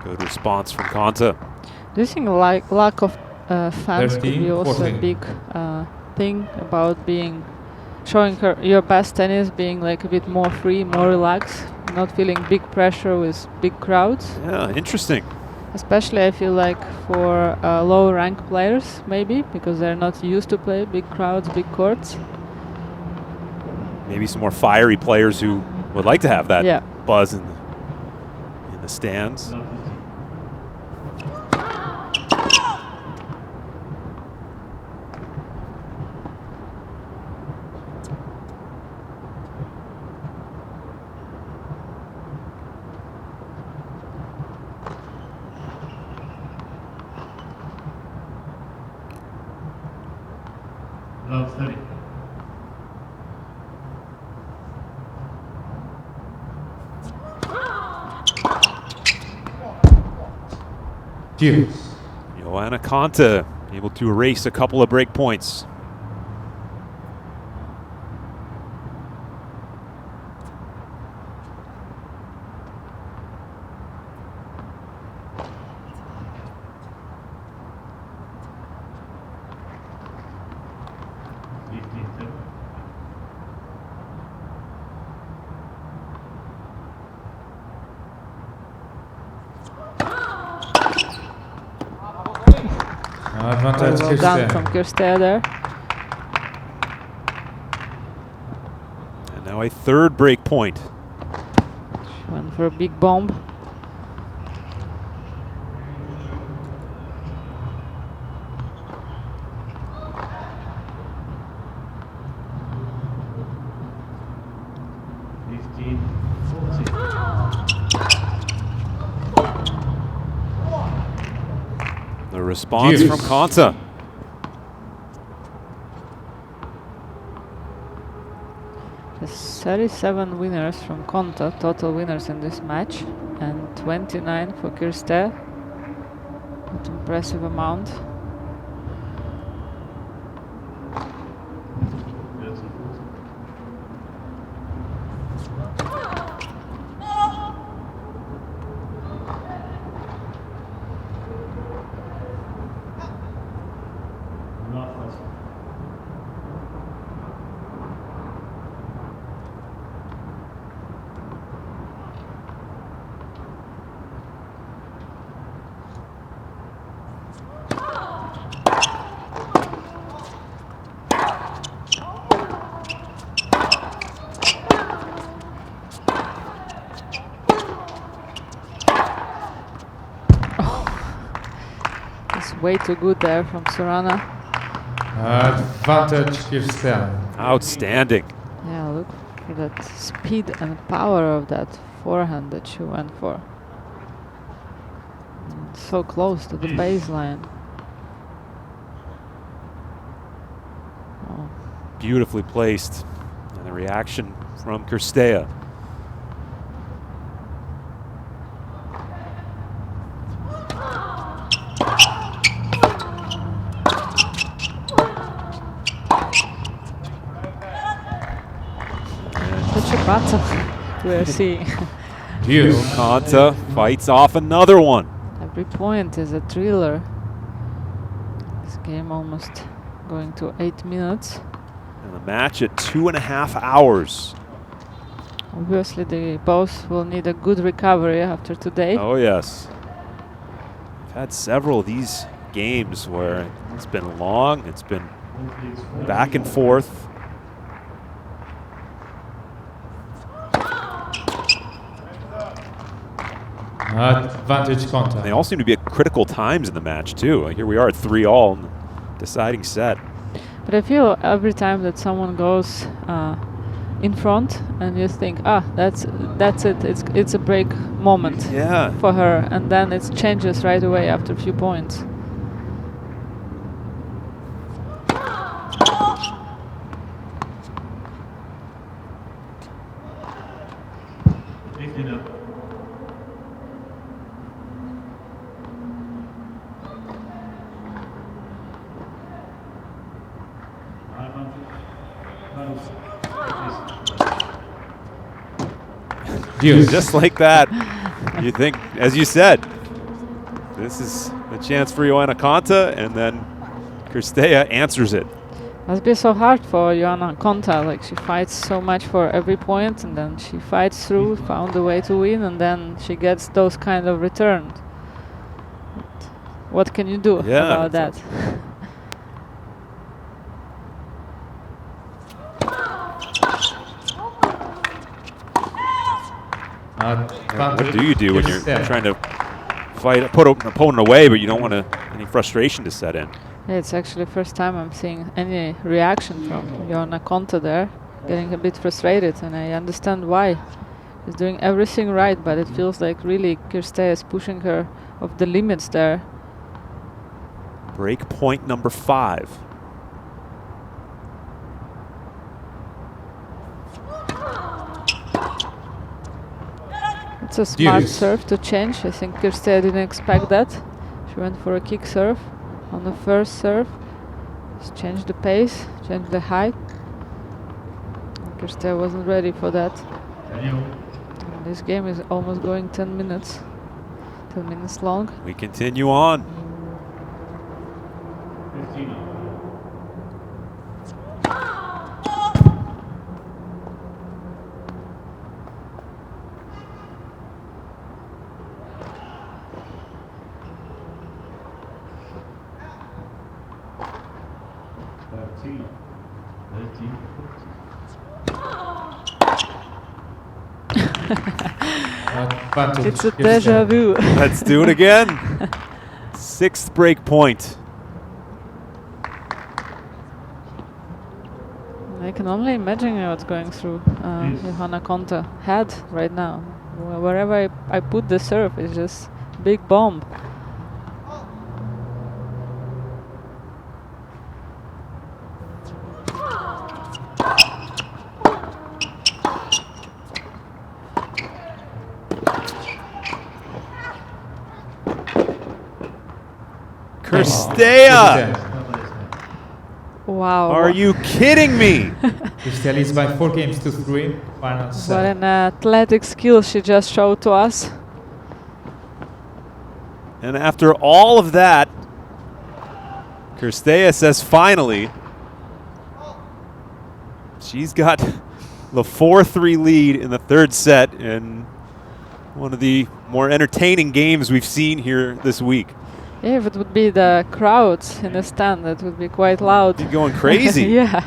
Good response from Konta. Do you think lack of fans could 13, be also 14. a big thing about showing your best tennis, being like a bit more free, more relaxed, not feeling big pressure with big crowds? Yeah, interesting. Especially I feel like for low rank players maybe, because they're not used to play big crowds, big courts. Maybe some more fiery players who would like to have that Yeah. buzz in the stands. Love 15. Love 30. Deuce. Johanna Konta able to erase a couple of break points. Advantage Well done Cirstea. from Cirstea there. And now a third break point. She went for a big bomb. The response Deuce. from Konta. There's 37 winners from Konta, total winners in this match, and 29 for Cirstea. What impressive amount. It's way too good there from Sorana. Advantage Cirstea. Outstanding. Yeah, look for that speed and power of that forehand that she went for. And so close to the baseline. Oh. Beautifully placed. And the reaction from Cirstea. Such a battle we're seeing. Beautiful. Konta fights off another one. Every point is a thriller. This game almost going to 8 minutes. And the match at 2.5 hours. Obviously, they both will need a good recovery after today. Oh, yes. We've had several of these games where it's been long, it's been back and forth. Advantage And Konta. they all seem to be at critical times in the match, too. Like here we are at 3-all in the deciding set. But I feel every time that someone goes in front, and you think, that's it. It's a break moment Yeah. for her, and then it changes right away after a few points. Picking up. Just like that. You think, as you said, this is a chance for Johanna Konta, and then Cirstea answers it. Must be so hard for Johanna Konta. Like, she fights so much for every point, and then she fights through, found a way to win, and then she gets those kind of returns. What can you do about that? Advantage What do you do when you're Cirstea. trying to put an opponent away, but you don't want any frustration to set in? Yeah, it's actually the first time I'm seeing any reaction from Johanna Konta there, getting a bit frustrated, and I understand why. She's doing everything right, but it feels like really Cirstea is pushing her off the limits there. Break point number 5. It's a smart Deuce. serve to change. I think Cirstea didn't expect that. She went for a kick serve on the first serve. Just changed the pace, changed the height. Cirstea wasn't ready for that. And this game is almost going 10 minutes. 10 minutes long. We continue on. 15. Advantage It's a Cirstea. deja vu. Let's do it again. 6th break point. I can only imagine what's going through Johanna Konta head right now. Wherever I put the serve, it's just big bomb. Cirstea! Wow. Are you kidding me? Cirstea leads by 4 games to 3. Final What set. an athletic skill she just showed to us. And after all of that, Cirstea says finally she's got the 4-3 lead in the 3rd set in one of the more entertaining games we've seen here this week. Yeah, if it would be the crowds in the stand, that would be quite loud. You're going crazy. Yeah.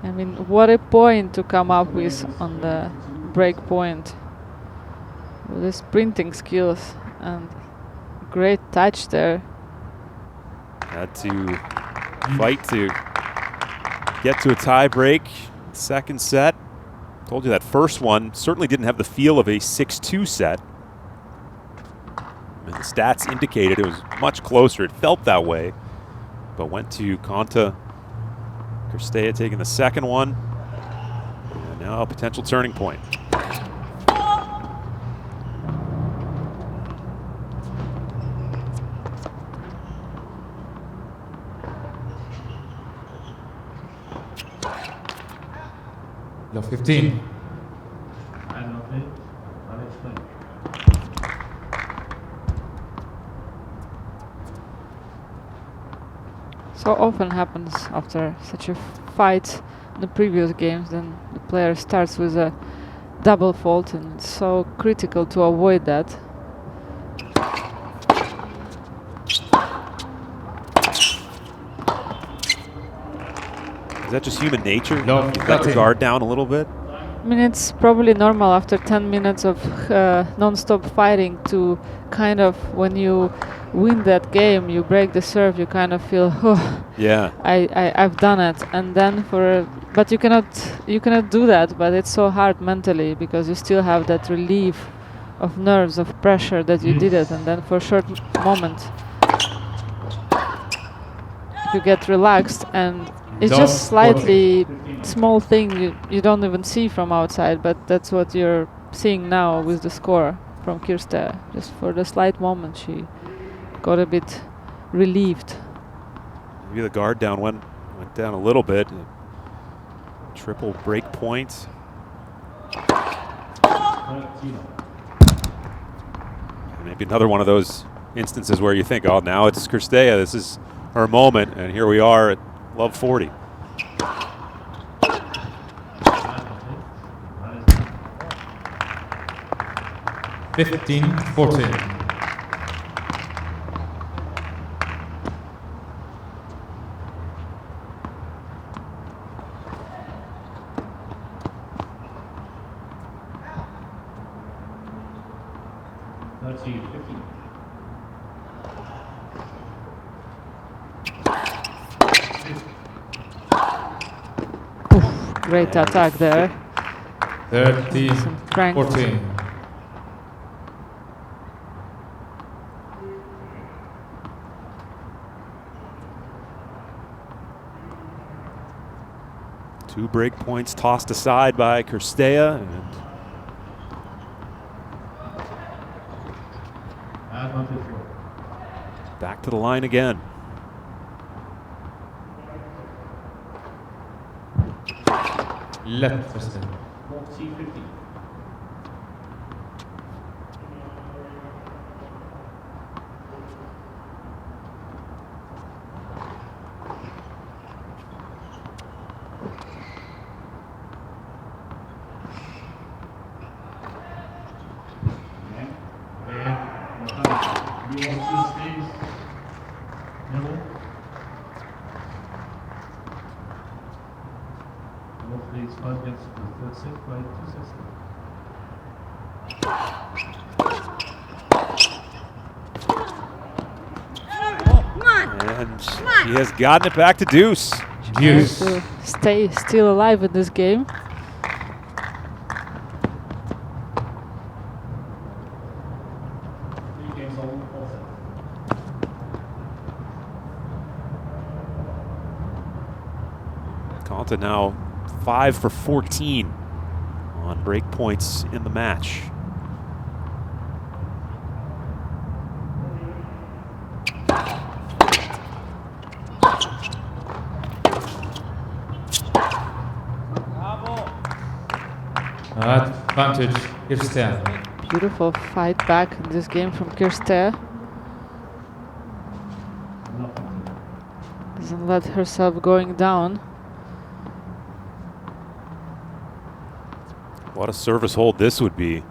I mean, what a point to come up with on the break point. With the sprinting skills and great touch there. Had to fight to get to a tie break. 2nd set. Told you that first one certainly didn't have the feel of a 6-2 set. And the stats indicated it was much closer. It felt that way, but went to Konta. Cirstea taking the second one. And now a potential turning point. Love 15. I love it. I'll explain. So often happens after such a fight in the previous games, then the player starts with a double fault, and it's so critical to avoid that. Is that just human nature? No, You let the nothing. guard down a little bit? I mean, it's probably normal after 10 minutes of non-stop fighting to kind of, when you win that game, you break the serve, you kind of feel, oh, Yeah. I've done it. And then but you cannot do that, but it's so hard mentally because you still have that relief of nerves, of pressure that you did it, and then for a short moment you get relaxed, and it's Love just slightly small thing you don't even see from outside, but that's what you're seeing now with the score from Cirstea. Just for the slight moment she got a bit relieved. Maybe the guard down went down a little bit. Triple break point. Maybe another one of those instances where you think, oh, now it's Cirstea. This is her moment, and here we are at love 40. I love it. 15-14. Great attack there. 30-14. Two break points tossed aside by Cirstea, and back to the line again. Left first. 40-50. And she has gotten it back to deuce. Deuce. To stay still alive in this game. Konta now 5 for 14 on break points in the match. Advantage, Cirstea. Beautiful fight back in this game from Cirstea. Doesn't let herself going down. What a service hold this would be. In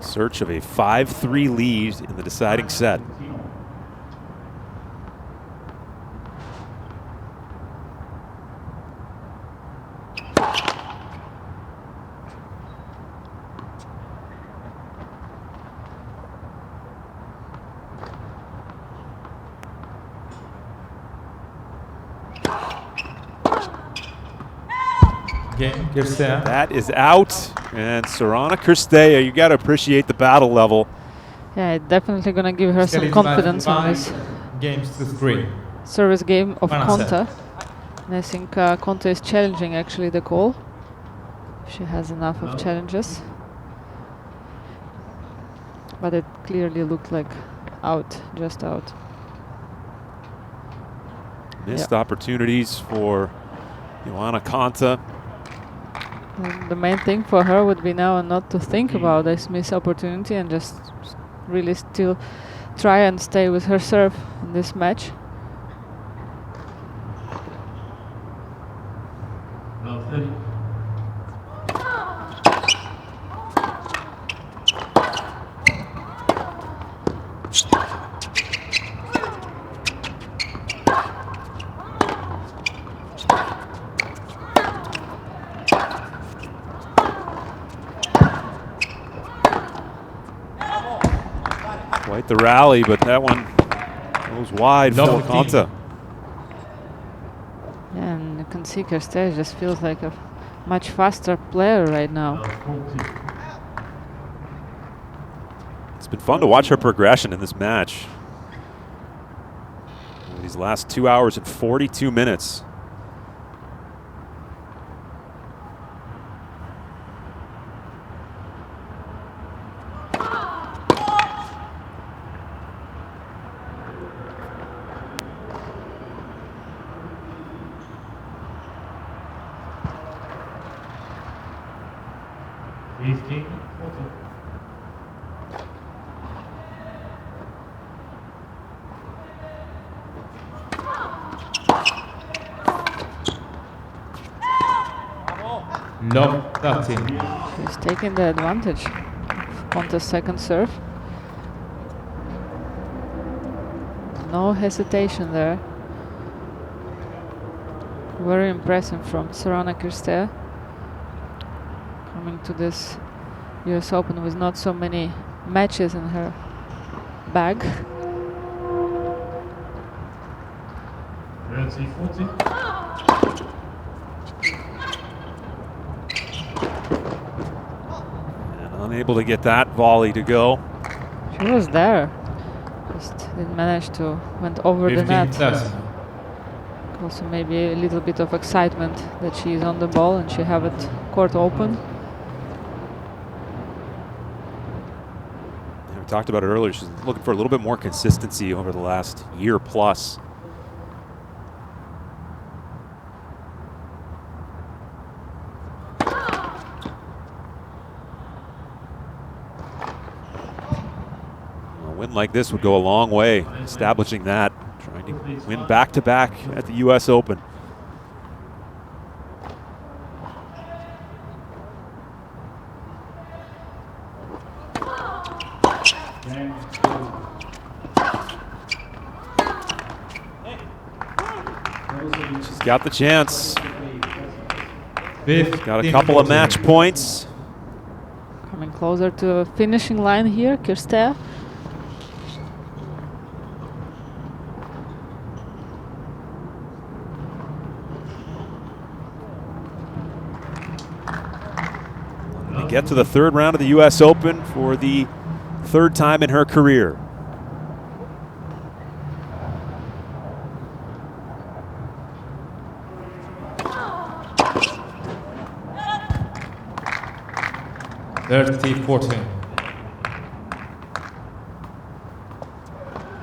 search of a 5-3 lead in the deciding set. Game, Cirstea. That is out. And Sorana Cirstea, you got to appreciate the battle level. Yeah, definitely gonna give her some confidence on this Games to 3. service game of Final set. Konta. And I think Konta is challenging actually the call. She has enough of challenges. But it clearly looked like out, just out. Missed opportunities for Johanna Konta. And the main thing for her would be now not to think about this missed opportunity and just really still try and stay with her serve in this match. Love 30. Quite the rally, but that one goes wide for Konta. Yeah, and you can see Cirstea just feels like a much faster player right now. Love 40. It's been fun to watch her progression in this match. These last 2 hours and 42 minutes. Love 30. She's taking the advantage of Konta's second serve. No hesitation there. Very impressive from Sorana Cirstea. Coming to this US Open with not so many matches in her bag. 30, 40. Unable to get that volley to go. She was there, just didn't manage to went over the 15 net. plus. Also maybe a little bit of excitement that she is on the ball and she have it court open. Yeah, we talked about it earlier. She's looking for a little bit more consistency over the last year plus. Like this would go a long way, establishing that, trying to win back-to-back at the US Open. She's got the chance. She's got a couple of match points. Coming closer to the finishing line here, Cirstea. Get to the third round of the US Open for the third time in her career.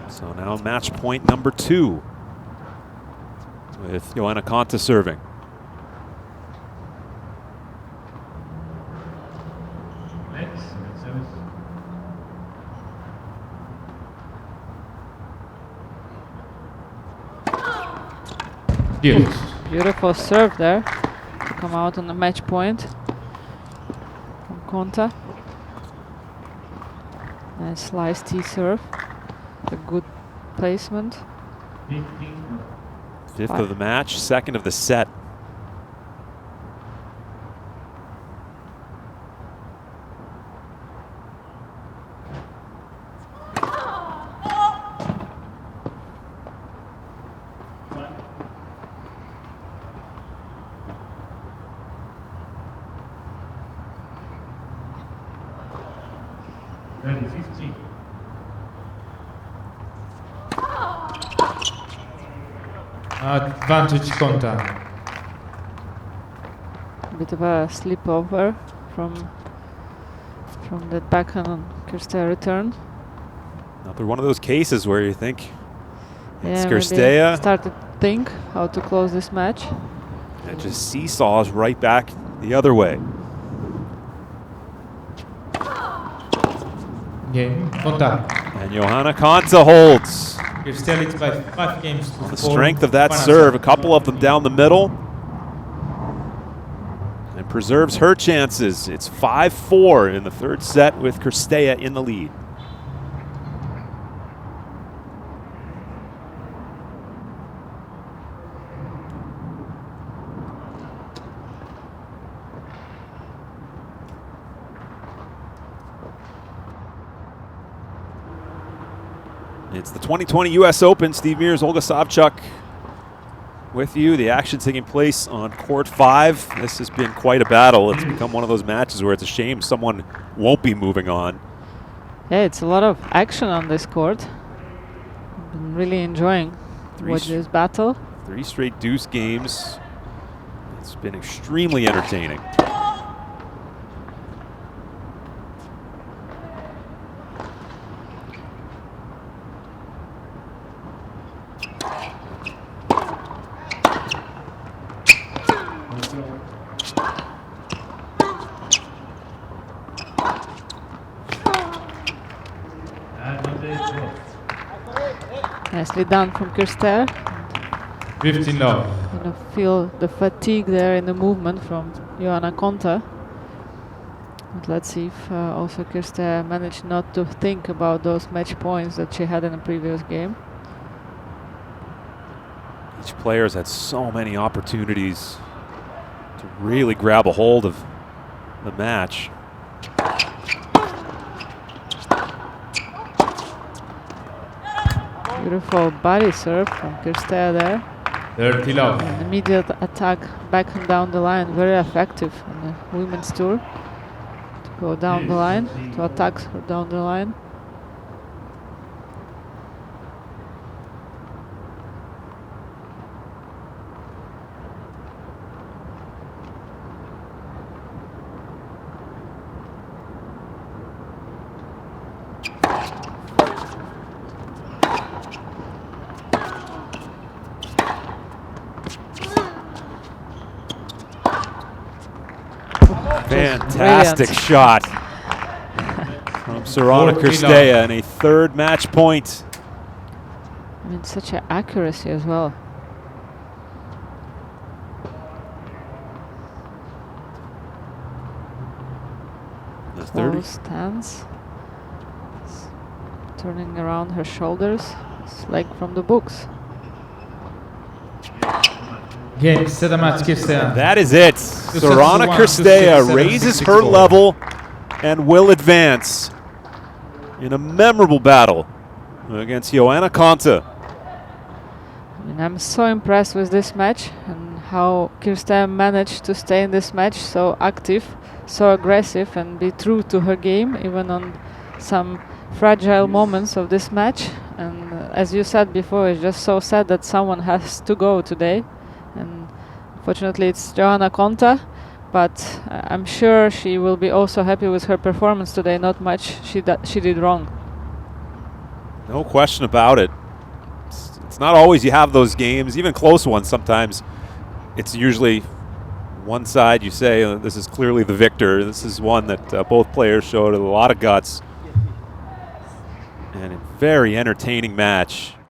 So now match point number 2 with Johanna Konta serving. Beautiful serve there to come out on the match point from Konta. Nice slice T serve. A good placement. 5th of the match, 2nd of the set. Ready, 50. Advantage Konta. Bit of a sleepover from that backhand on Cirstea return. Another one of those cases where you think it's Yeah, maybe Cirstea. start to think how to close this match. It just seesaws right back the other way. Game. Konta. And Johanna Konta holds. Cirstea leads by 5 games to On the 4. strength of that Final serve, a set. couple of them down the middle. And preserves her chances. It's 5-4 in the third set with Cirstea in the lead. It's the 2020 US Open. Steve Mears, Olga Savchuk with you. The action taking place on court 5. This has been quite a battle. It's become one of those matches where it's a shame someone won't be moving on. Yeah, it's a lot of action on this court. Been really enjoying watching this battle. 3 straight deuce games. It's been extremely entertaining. Nicely done from Cirstea. 15 love. You know, feel the fatigue there in the movement from Johanna Konta. But let's see if also Cirstea managed not to think about those match points that she had in the previous game. Each player has had so many opportunities to really grab a hold of the match. Beautiful body serve from Cirstea there. 30 love. An immediate attack back and down the line, very effective on the women's tour. To go down the line, to attack her down the line. Fantastic Brilliant. shot from Sorana 40 Cirstea and a third match point. I mean, such an accuracy as well. That's 30. Low stance. Turning around her shoulders. It's like from the books. Game. Set a match Cirstea. That is it. sets to Sorana 1, Cirstea 2-6, 7-6, raises 6-4. her level and will advance in a memorable battle against Johanna Konta. I mean, I'm so impressed with this match and how Cirstea managed to stay in this match so active, so aggressive, and be true to her game, even on some fragile moments of this match. And as you said before, it's just so sad that someone has to go today. And fortunately, it's Johanna Konta, but I'm sure she will be also happy with her performance today. Not much she did wrong. No question about it. It's not always you have those games, even close ones. Sometimes it's usually one side you say, this is clearly the victor. This is one that both players showed a lot of guts. And a very entertaining match.